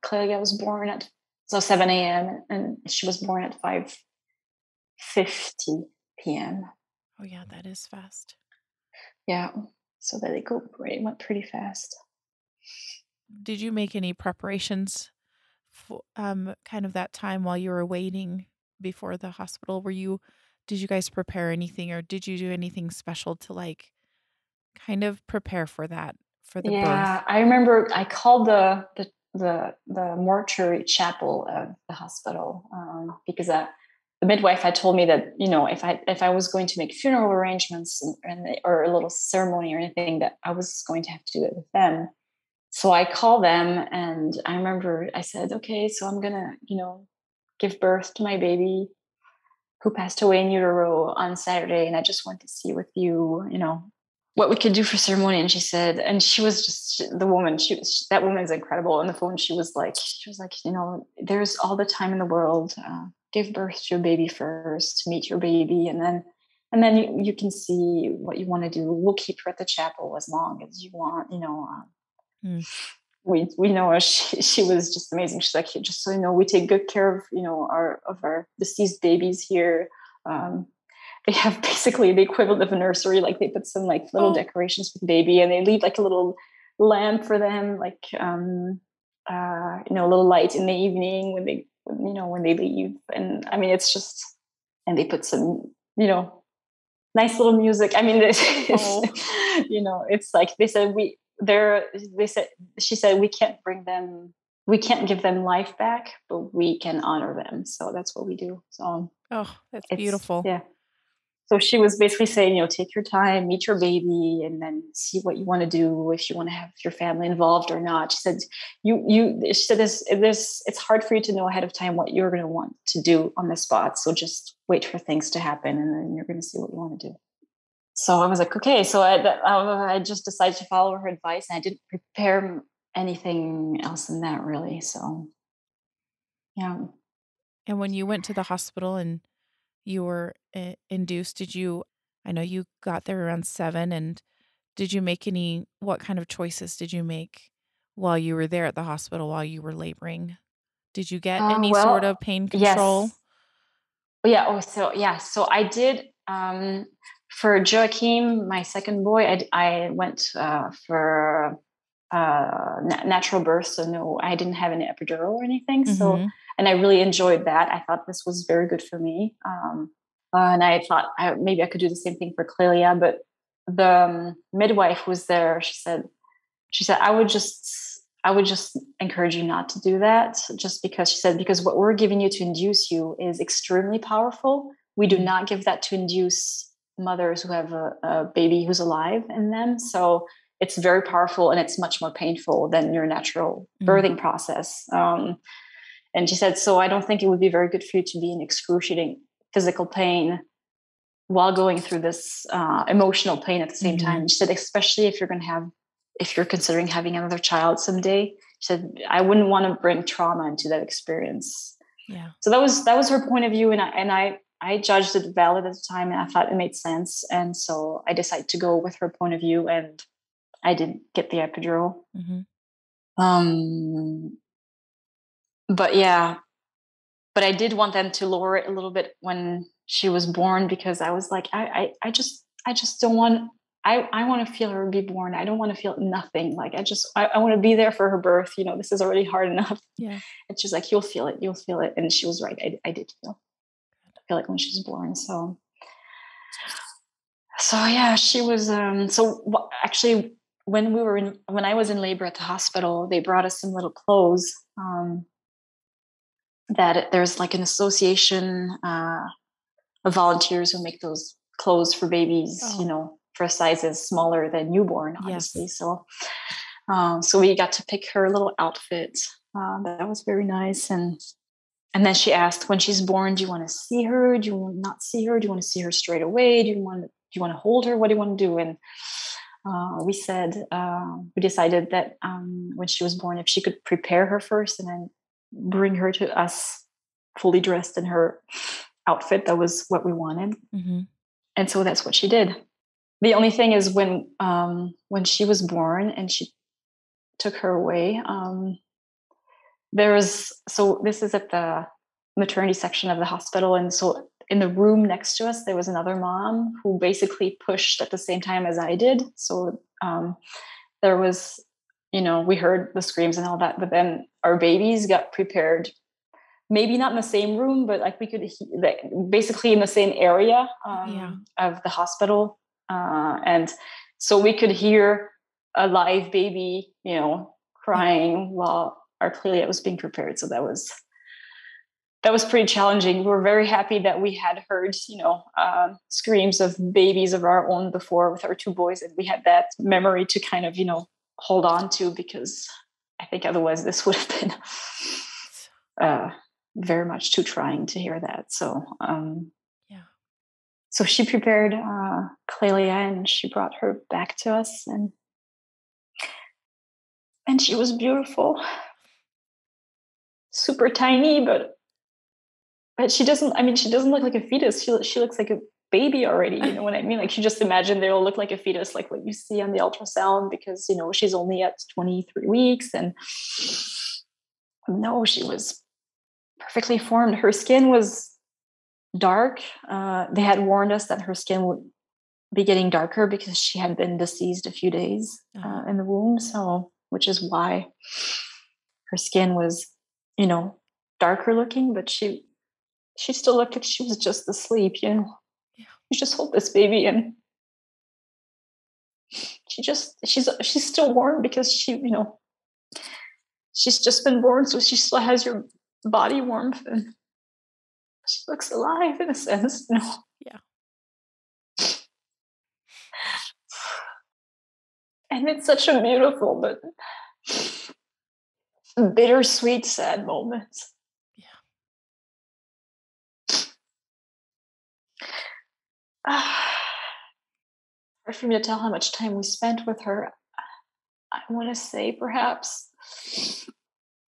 S1: Clelia was born at 7 a.m. and she was born at 5:50 p.m.
S2: Oh yeah, that is fast.
S1: Yeah, so that it went pretty fast.
S2: Did you make any preparations for kind of that time while you were waiting before the hospital? Did you guys prepare anything, or did you do anything special to kind of prepare for that, for the birth?
S1: Yeah, I remember I called the mortuary chapel of the hospital because the midwife had told me that, if I was going to make funeral arrangements or a little ceremony or anything, that I was going to have to do it with them. So I called them, and I remember I said, "Okay, so I'm gonna, give birth to my baby who passed away in utero on Saturday, and I just want to see with you, what we could do for ceremony." And she said, and she was just the woman. That woman is incredible. On the phone, she was like, "There's all the time in the world. Give birth to your baby first, meet your baby, and then you can see what you want to do. We'll keep her at the chapel as long as you want, We know her. She was just amazing. She's like, "Just so you know, we take good care of our deceased babies here. They have basically the equivalent of a nursery. Like they put some little decorations for the baby, and they leave a little lamp for them, a little light in the evening when they leave. And I mean, it's just, and they put some nice little music. I mean, it's like they said she said we can't give them life back, but we can honor them. So that's what we do." So
S2: that's beautiful.
S1: Yeah. So she was basically saying, take your time, meet your baby, and then see what you want to do, if you want to have your family involved or not. She said, she said it's hard for you to know ahead of time what you're going to want to do on the spot. So just wait for things to happen, and then you're going to see what you want to do. So I was like, okay. So I just decided to follow her advice, and I didn't prepare anything else than that, really. So, yeah.
S2: And when you went to the hospital and you were induced, I know you got there around 7, and did you make what kind of choices did you make while you were there at the hospital, while you were laboring? Did you get any sort of pain control?
S1: Yes. So I did, for Joachim, my second boy, I went for natural birth. So no, I didn't have any epidural or anything.
S2: Mm-hmm.
S1: So, and I really enjoyed that. I thought this was very good for me. And I thought maybe I could do the same thing for Clelia, but the midwife was there. She said, I would just I would just encourage you not to do that, just because she said, because what we're giving you to induce you is extremely powerful. We do not give that to induce mothers who have a baby who's alive in them. So it's very powerful, and it's much more painful than your natural birthing process. And she said, so I don't think it would be very good for you to be in excruciating physical pain while going through this emotional pain at the same time. She said, especially if you're considering having another child someday. She said, I wouldn't want to bring trauma into that experience.
S2: Yeah.
S1: So that was her point of view. And I judged it valid at the time, and I thought it made sense. And so I decided to go with her point of view, and I did get the epidural. But I did want them to lower it a little bit when she was born, because I was like, I just don't want, I want to feel her be born. I don't want to feel nothing. Like, I want to be there for her birth. This is already hard enough.
S2: Yeah.
S1: And she's like, you'll feel it. And she was right. I did feel it when she was born. So yeah, she was, actually when I was in labor at the hospital, they brought us some little clothes, that there's like an association of volunteers who make those clothes for babies, for sizes smaller than newborn, obviously. Yes. So we got to pick her little outfit. That was very nice. And then she asked, when she's born, do you want to see her? Do you want to not see her? Do you want to see her straight away? Do you want to hold her? What do you want to do? And we decided that when she was born, if she could prepare her first and then bring her to us fully dressed in her outfit, that was what we wanted. And so that's what she did. The only thing is when she was born and she took her away, this is at the maternity section of the hospital. And so in the room next to us, there was another mom who basically pushed at the same time as I did. So there was, we heard the screams and all that, but then our babies got prepared, maybe not in the same room, but like we could basically in the same area of the hospital. And so we could hear a live baby, crying while our Clelia was being prepared. So that was pretty challenging. We were very happy that we had heard, screams of babies of our own before with our two boys. And we had that memory to kind of, hold on to, because I think otherwise this would have been very much too trying to hear that. So, so she prepared Clelia, and she brought her back to us, and she was beautiful, super tiny, but she doesn't look like a fetus. She looks like a baby already. You know what I mean? Like, you just imagine they all look like a fetus, like what you see on the ultrasound, because, she's only at 23 weeks. And no, she was perfectly formed. Her skin was dark. They had warned us that her skin would be getting darker because she had been deceased a few days in the womb. So, which is why her skin was, darker looking, but she still looked like she was just asleep, You just hold this baby, and she's still warm because she's just been born, so she still has your body warmth, and she looks alive in a sense.
S2: Yeah.
S1: And it's such a beautiful but bittersweet, sad moment. Hard for me to tell how much time we spent with her. I want to say perhaps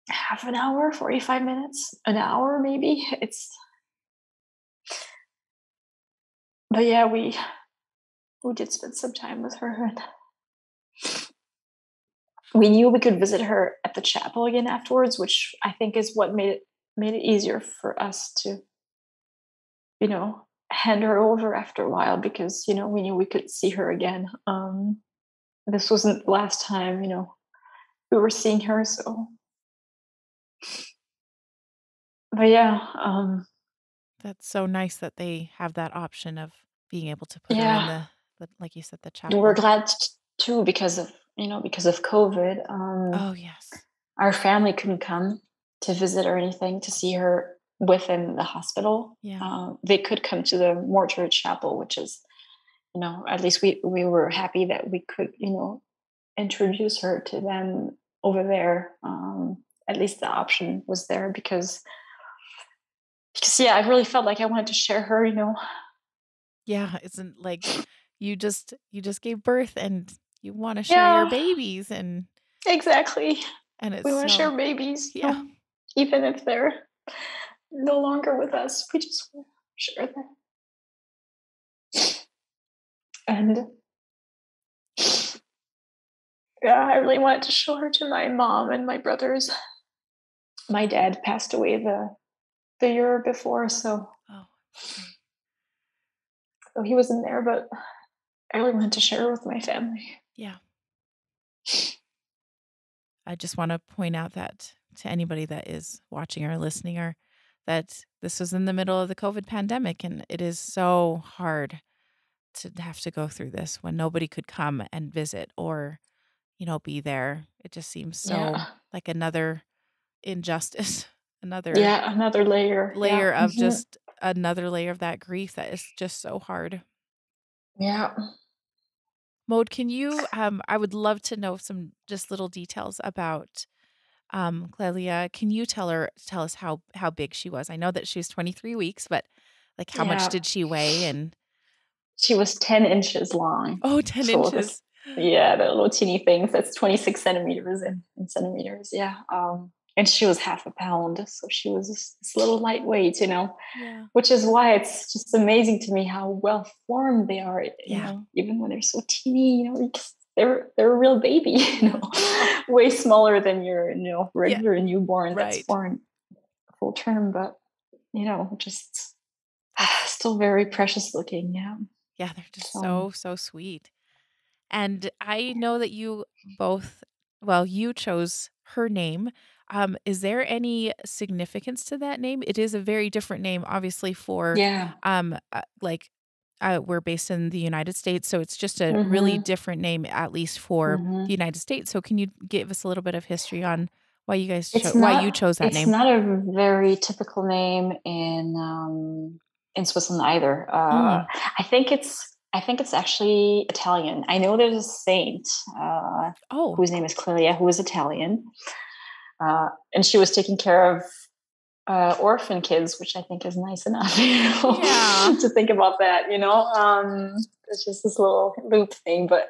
S1: half an hour, 45 minutes, an hour maybe. But yeah, we did spend some time with her, and we knew we could visit her at the chapel again afterwards, which I think is what made it easier for us to, hand her over after a while, because, we knew we could see her again. This wasn't the last time, we were seeing her. So, but yeah.
S2: That's so nice that they have that option of being able to put her in the, like you said, the chapel.
S1: We're glad too, because of COVID.
S2: Oh, yes.
S1: our family couldn't come to visit or anything to see her within the hospital.
S2: Yeah.
S1: They could come to the mortuary chapel, which is, at least we were happy that we could, introduce her to them over there. At least the option was there because yeah, I really felt like I wanted to share her.
S2: Yeah, isn't like you just gave birth and you want to share your
S1: Yeah,
S2: babies
S1: exactly.
S2: and it's
S1: We want to share
S2: so
S1: babies,
S2: yeah.
S1: even if they're no longer with us. We just want to share them. And yeah, I really wanted to show her to my mom and my brothers. My dad passed away the year before, so
S2: Oh, sorry.
S1: he wasn't there, but I really wanted to share her with my family.
S2: Yeah. I just want to point out that to anybody that is watching or listening or that this was in the middle of the COVID pandemic and it is so hard to have to go through this when nobody could come and visit or, be there. It just seems so
S1: Yeah.
S2: like another injustice, another
S1: Yeah, another layer. Yeah.
S2: layer of
S1: Mhm.
S2: just another layer of that grief that is just so hard.
S1: Yeah.
S2: Mode, can you I would love to know some just little details about Clelia. Can you tell us how big she was? I know that she was 23 weeks, but like how much
S1: Yeah.
S2: did she weigh and
S1: She was 10 inches long.
S2: oh, 10
S1: So this,
S2: inches.
S1: yeah, the little teeny things. That's 26 centimeters in centimeters. Yeah. And she was half a pound. So she was this little lightweight,
S2: Yeah.
S1: which is why it's just amazing to me how well formed they are,
S2: Yeah.
S1: even when they're so teeny, because they're a real baby,
S2: Yeah.
S1: way smaller than your,
S2: Yeah.
S1: regular newborn that's
S2: Right.
S1: born full term, but, just
S2: That's
S1: still very precious looking. Yeah.
S2: yeah, they're just
S1: So,
S2: so sweet. And I know that you both well, you chose her name. Is there any significance to that name? It is a very different name, obviously, for
S1: yeah.
S2: like we're based in the United States, so it's just a really
S1: Mm-hmm.
S2: different name, at least for
S1: Mm-hmm.
S2: the United States. So can you give us a little bit of history on why you guys
S1: It's
S2: why you
S1: not
S2: chose that
S1: it's
S2: name?
S1: not a very typical name in Switzerland either.
S2: Mm.
S1: I think it's actually Italian. I know there's a saint
S2: Oh,
S1: whose name is Clelia, who is Italian, and she was taking care of orphan kids, which I think is nice enough,
S2: yeah.
S1: to think about that. It's just this little loop thing, but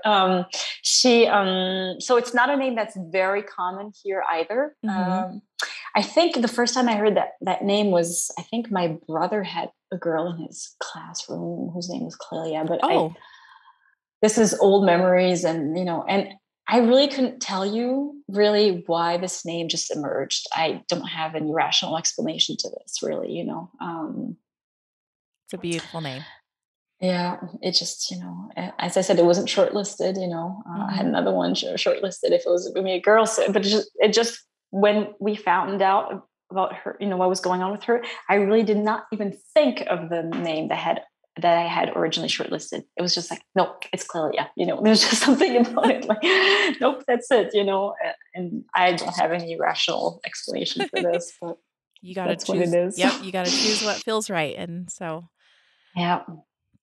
S1: she. So it's not a name that's very common here either.
S2: Hmm.
S1: I think the first time I heard that name was, I think my brother had a girl in his classroom whose name was Clelia, but
S2: Oh,
S1: this is old memories, and I really couldn't tell you really why this name just emerged. I don't have any rational explanation to this, really.
S2: it's a beautiful name.
S1: Yeah, it just, as I said, it wasn't shortlisted. I had
S2: Hmm.
S1: another one shortlisted if it was going to be a girl. So, but it just when we found out about her, what was going on with her, I really did not even think of the name that I had originally shortlisted. It was just like, nope, it's Clelia. There's just something about it. Like, nope, that's it. And I don't have any rational explanation for this, but
S2: You got to
S1: that's what it
S2: choose.
S1: is.
S2: Yep, you got to choose what feels right. And
S1: Yeah,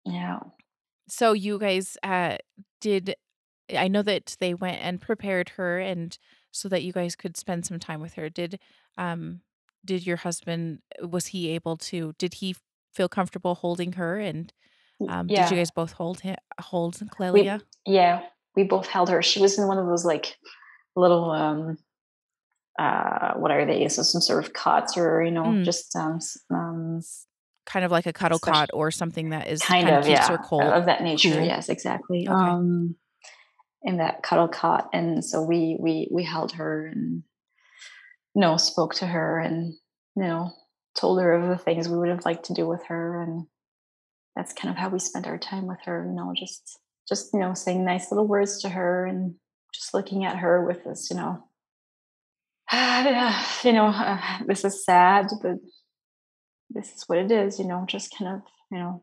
S1: yeah,
S2: so you guys did I know that they went and prepared her and so that you guys could spend some time with her. Um did your husband was he able to did he feel comfortable holding her and did you
S1: yeah.
S2: guys both hold Clelia?
S1: Yeah, we both held her. She was in one of those like little what are they? So some sort of cots or
S2: Mm,
S1: just
S2: s- kind of like a cuddle
S1: special
S2: cot or something that is
S1: kind
S2: kind of
S1: of,
S2: keeps her
S1: yeah,
S2: cold
S1: of that nature.
S2: cool.
S1: Yes, exactly.
S2: Okay.
S1: In that cuddle cot, and so we held her and spoke to her and you know told her of the things we would have liked to do with her, and that's kind of how we spent our time with her. Just saying nice little words to her and just looking at her with this, this is sad, but this is what it is, just kind of,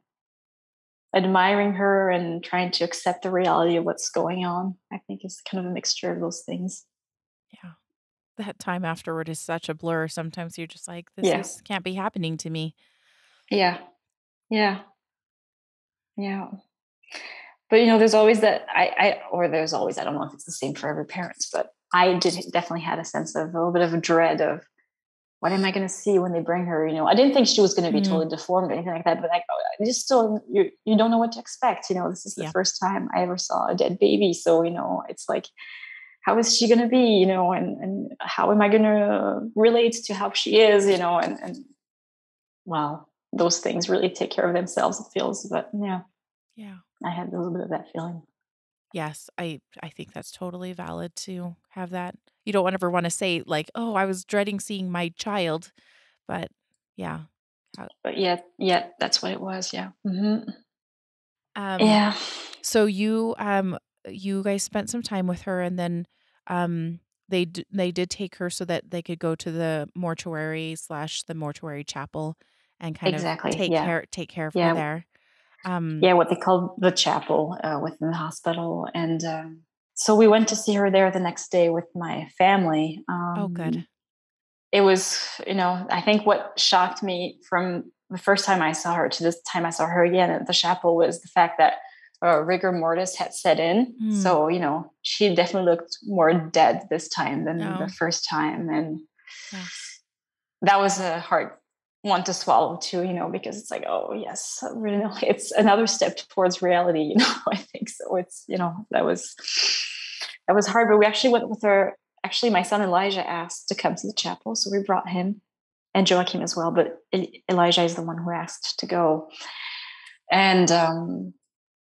S1: admiring her and trying to accept the reality of what's going on. I think is kind of a mixture of those things.
S2: Yeah. That time afterward is such a blur. Sometimes you're just like, this
S1: Yeah.
S2: is can't be happening to me.
S1: Yeah. Yeah. Yeah. But there's always that there's always, I don't know if it's the same for every parent, but I did definitely had a sense of a little bit of a dread of what am I going to see when they bring her? I didn't think she was going to be
S2: Mm,
S1: totally deformed or anything like that, but like, you just still, you don't know what to expect. This is the
S2: yeah.
S1: first time I ever saw a dead baby. So, it's like, how is she going to be, and how am I going to relate to how she is, and well, those things really take care of themselves, it feels, but yeah,
S2: Yeah.
S1: I had a little bit of that feeling.
S2: Yes, I think that's totally valid to have that. You don't ever want to say like, "Oh, I was dreading seeing my child," but yeah. How,
S1: But yeah, that's what it was. Yeah.
S2: um
S1: Yeah.
S2: so you guys spent some time with her and then um they did take her so that they could go to the mortuary slash the mortuary chapel and kind of
S1: Exactly. Yeah.
S2: take care of her
S1: Yeah.
S2: there. Um
S1: Yeah. What they call the chapel within the hospital. And so we went to see her there the next day with my family.
S2: oh good.
S1: It was, I think what shocked me from the first time I saw her to this time I saw her again at the chapel was the fact that rigor mortis had set in.
S2: Hmm.
S1: So, she definitely looked more dead this time than the
S2: Oh,
S1: first time. And
S2: yeah.
S1: that was a hard one to swallow too, because it's like, oh yes, it's another step towards reality, I think so. It's, that was hard, but we actually went with her. Actually, my son Elijah asked to come to the chapel, so we brought him and Joachim as well. But Elijah is the one who asked to go, and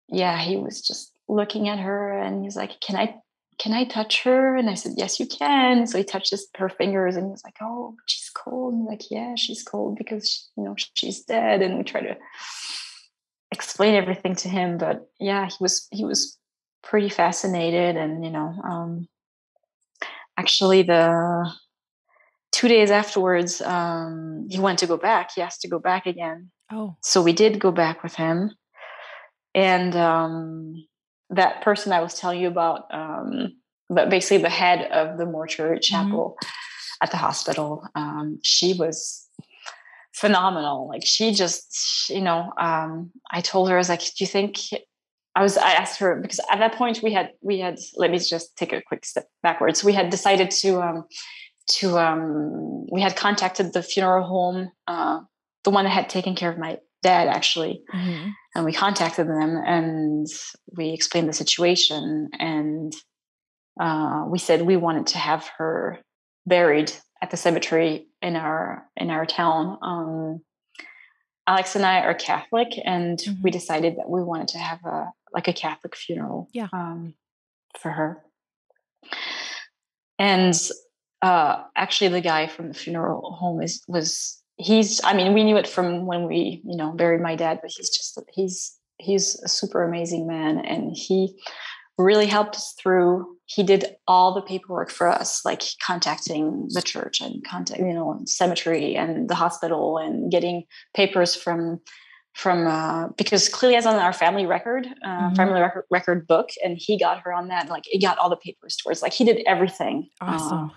S1: yeah, he was just looking at her, and he's like, "Can I touch her?" And I said, "Yes, you can." So he touched her fingers, and he was like, "Oh, she's cold." And I'm like, "Yeah, she's cold because she's dead." And we try to explain everything to him, but yeah, he was pretty fascinated, and actually the 2 days afterwards, he went to go back. He asked to go back again.
S2: Oh.
S1: So we did go back with him. And that person I was telling you about, but basically the head of the mortuary
S2: Mhm.
S1: chapel at the hospital, she was phenomenal. Like she just, I told her, I was like, do you think I asked her because at that point we had, let me just take a quick step backwards. We had decided we had contacted the funeral home, the one that had taken care of my dad actually,
S2: Mhm.
S1: and we contacted them and we explained the situation, and we said we wanted to have her buried at the cemetery in our town. Alex and I are Catholic, and we
S2: Mhm.
S1: decided that we wanted to have a Catholic funeral
S2: Yeah.
S1: for her. And actually, the guy from the funeral home he's. I mean, we knew it from when we buried my dad, but he's a super amazing man, and he really helped us through. He did all the paperwork for us, like contacting the church and cemetery and the hospital and getting papers from because Clelia is on our family record,
S2: Mhm.
S1: record book, and he got her on that. And, like, he got all the papers towards, like, he did everything,
S2: Awesome.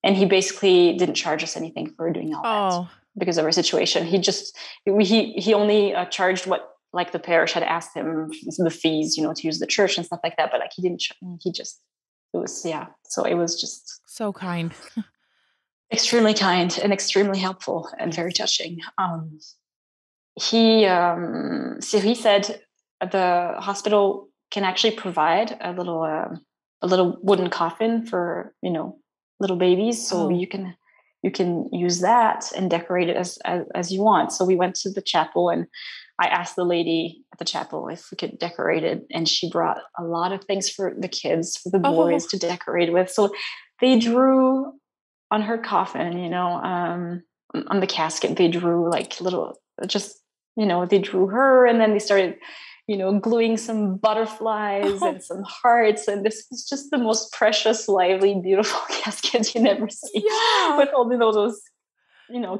S1: and he basically didn't charge us anything for doing all that
S2: Oh.
S1: because of our situation. He only charged what, like, the parish had asked him, the fees, to use the church and stuff like that. But, like, he didn't. He just, it was, yeah. So it was just
S2: So kind.
S1: extremely kind and extremely helpful and very
S2: Yes.
S1: touching. So he said the hospital can actually provide a little wooden coffin for little babies, so
S2: Oh.
S1: you can use that and decorate it as you want. So we went to the chapel, and I asked the lady at the chapel if we could decorate it, and she brought a lot of things for the kids, for the boys
S2: Oh.
S1: to decorate with. So they drew on her coffin, on the casket, they drew like little, just, they drew her, and then they started, gluing some butterflies
S2: Oh.
S1: and some hearts. And this is just the most precious, lively, beautiful casket you never see,
S2: Yeah.
S1: with all those,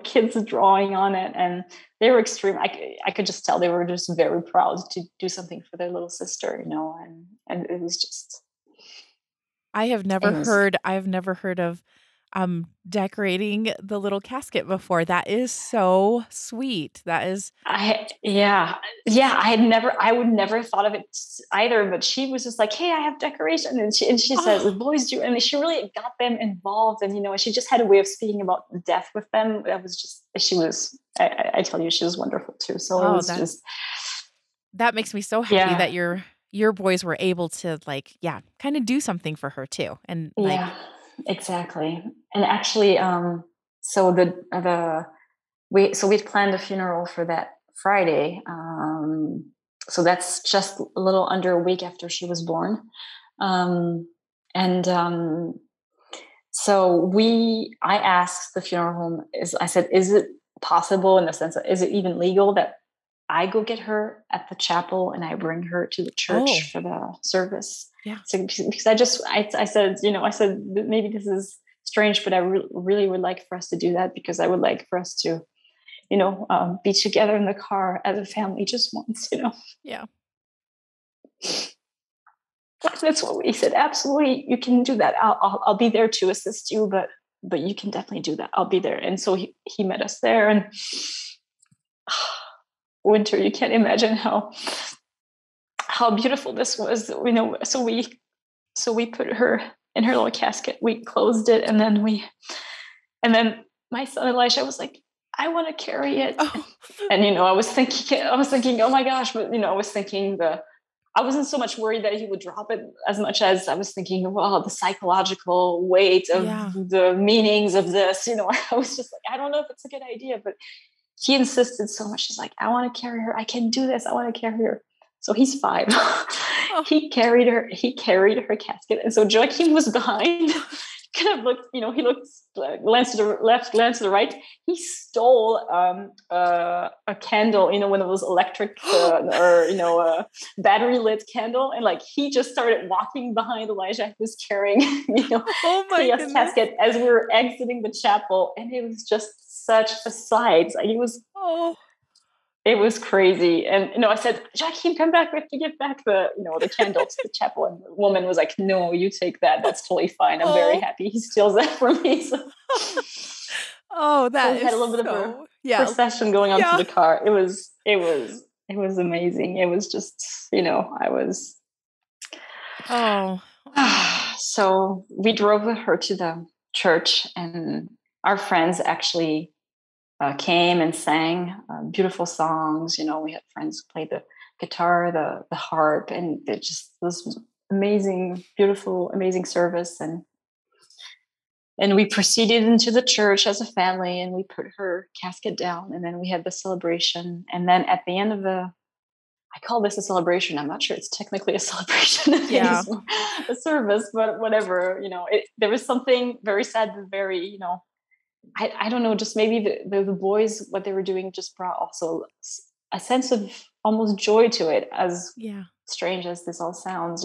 S1: kids drawing on it. And they were extreme. I could just tell they were just very proud to do something for their little sister, and it was just,
S2: I've never heard of decorating the little casket before. That is so sweet. That is
S1: yeah. I would never have thought of it either, but she was just like, hey, I have decoration. And she says, the boys do. And she really got them involved. And, she just had a way of speaking about death with them. That was just, I tell you, she was wonderful too. So it was just.
S2: That makes me so happy that your boys were able to kind of do something for her too. And
S1: exactly. And actually, so we'd planned a funeral for that Friday. So that's just a little under a week after she was born. So I asked the funeral home, I said, is it possible, in the sense of, is it even legal that I go get her at the chapel and I bring her to the church for the service?
S2: Yeah.
S1: So, because I said, maybe this is strange, but I really would like for us to do that, because I would like for us to, be together in the car as a family just once,
S2: Yeah.
S1: That's what we said. Absolutely, you can do that. I'll be there to assist you, but you can definitely do that. I'll be there. And so he met us there, and Winter, you can't imagine how beautiful this was. So we put her in her little casket. We closed it, and then my son Elisha was like, I want to carry it. Oh. And I was thinking, oh my gosh, but I was thinking I wasn't so much worried that he would drop it as much as I was thinking, well, the psychological weight of the meanings of this. I was just like, I don't know if it's a good idea, but he insisted so much. He's like, I want to carry her. I can do this. I want to carry her. So he's 5. He carried her casket. And so Joachim was behind, kind of looked, he looked, glanced to the left, glanced to the right. He stole a candle, one of those electric battery lit candle. And he just started walking behind Elijah, who was carrying, Clea's casket as we were exiting the chapel. And it was just such a sight. It was crazy. And I said, Joachim, come back. We have to give back the candle to the chapel. And the woman was like, no, you take that. That's totally fine. I'm very happy he steals that from me. So,
S2: that
S1: we had a little bit of a procession going on to the car. It was amazing. It was just, I was. So we drove her to the church, and our friends actually came and sang beautiful songs. We had friends who played the guitar, the harp, and it just was amazing, beautiful, amazing service. And we proceeded into the church as a family, and we put her casket down, and then we had the celebration. And then at the end of I call this a celebration. I'm not sure it's technically a celebration. It's a service, but whatever. There was something very sad, very, I don't know, just maybe the boys, what they were doing just brought also a sense of almost joy to it, as strange as this all sounds,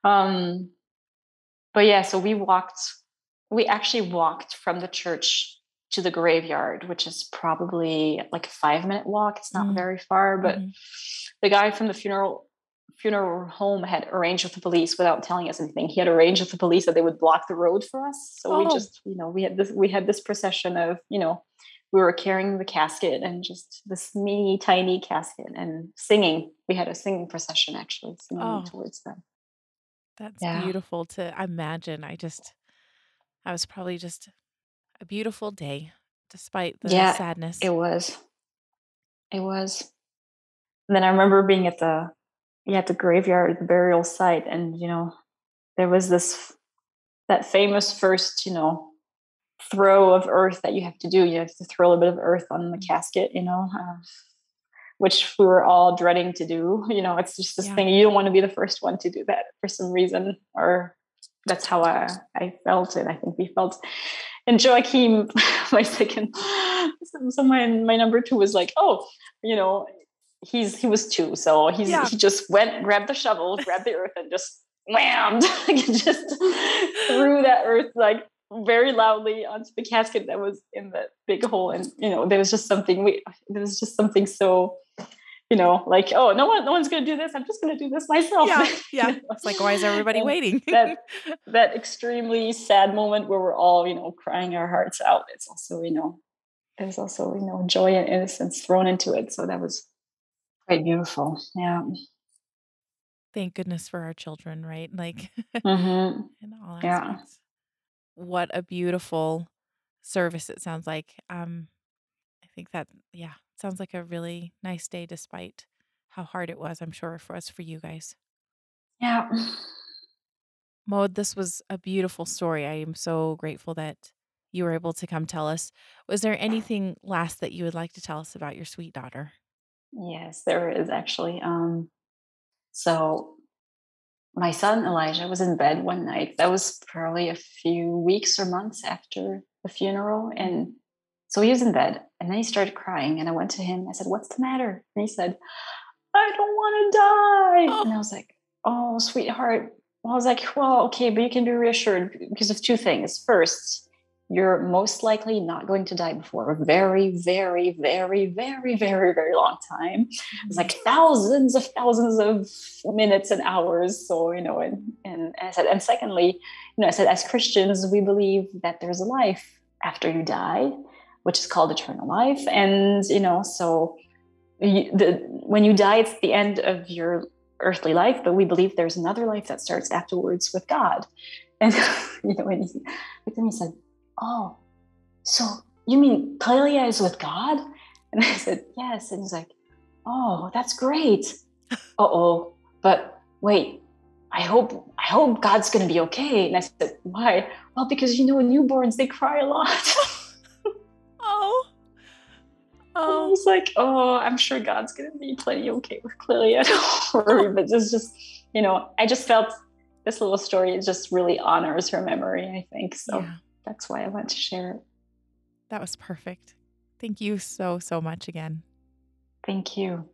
S1: But yeah, so we actually walked from the church to the graveyard, which is probably like a 5-minute walk. It's not very far, but the guy from the funeral home had arranged with the police without telling us anything. He had arranged with the police that they would block the road for us. So we just, we had this procession of, we were carrying the casket, and just this tiny casket, and singing. We had a singing procession, actually, singing towards them.
S2: That's beautiful to imagine. I was probably just a beautiful day, despite the sadness.
S1: It was. And then I remember being at the graveyard, the burial site, and there was that famous first throw of earth that you have to do. You have to throw a bit of earth on the casket, which we were all dreading to do. It's just this thing, you don't want to be the first one to do that for some reason, or that's how I felt it. I think we felt. And Joachim, my second, so my number 2 was like, he was 2, so he just went, grabbed the shovel, grabbed the earth, and just whammed, just threw that earth very loudly onto the casket that was in the big hole. And there was just something so like, oh, no one's going to do this. I'm just going to do this myself.
S2: Yeah. It's like, why is everybody waiting?
S1: that extremely sad moment where we're all, crying our hearts out. It's also, there's also, joy and innocence thrown into it. So that was quite beautiful. Yeah.
S2: Thank goodness for our children, right? Like
S1: Mm-hmm.
S2: in all
S1: Yeah.
S2: aspects. What a beautiful service it sounds like. I think that, sounds like a really nice day despite how hard it was, I'm sure, for you guys.
S1: Yeah.
S2: Maud, this was a beautiful story. I am so grateful that you were able to come tell us. Was there anything last that you would like to tell us about your sweet daughter?
S1: Yes, there is actually. So my son Elijah was in bed one night. That was probably a few weeks or months after the funeral. And so he was in bed and then he started crying. And I went to him. I said, "What's the matter?" And he said, "I don't want to die."
S2: Oh.
S1: And I was like, "Oh, sweetheart." Well, I was like, "Well, okay, but you can be reassured because of two things. First, you're most likely not going to die before a very, very, very, very, very, very long time. It's like thousands of minutes and hours." So, and I said, and secondly, I said, as Christians, we believe that there's a life after you die, which is called eternal life. And, so when you die, it's the end of your earthly life, but we believe there's another life that starts afterwards with God. And, when he said, "Oh, so you mean Clelia is with God?" And I said, "Yes." And he's like, "Oh, that's great." Uh-oh, but wait, I hope God's going to be okay. And I said, "Why?" "Well, because, newborns, they cry a lot."
S2: Oh.
S1: I was like, "Oh, I'm sure God's going to be plenty okay with Clelia." Don't worry. But it's just, I just felt this little story just really honors her memory, I think. So that's why I want to share it.
S2: That was perfect. Thank you so, so much again.
S1: Thank you.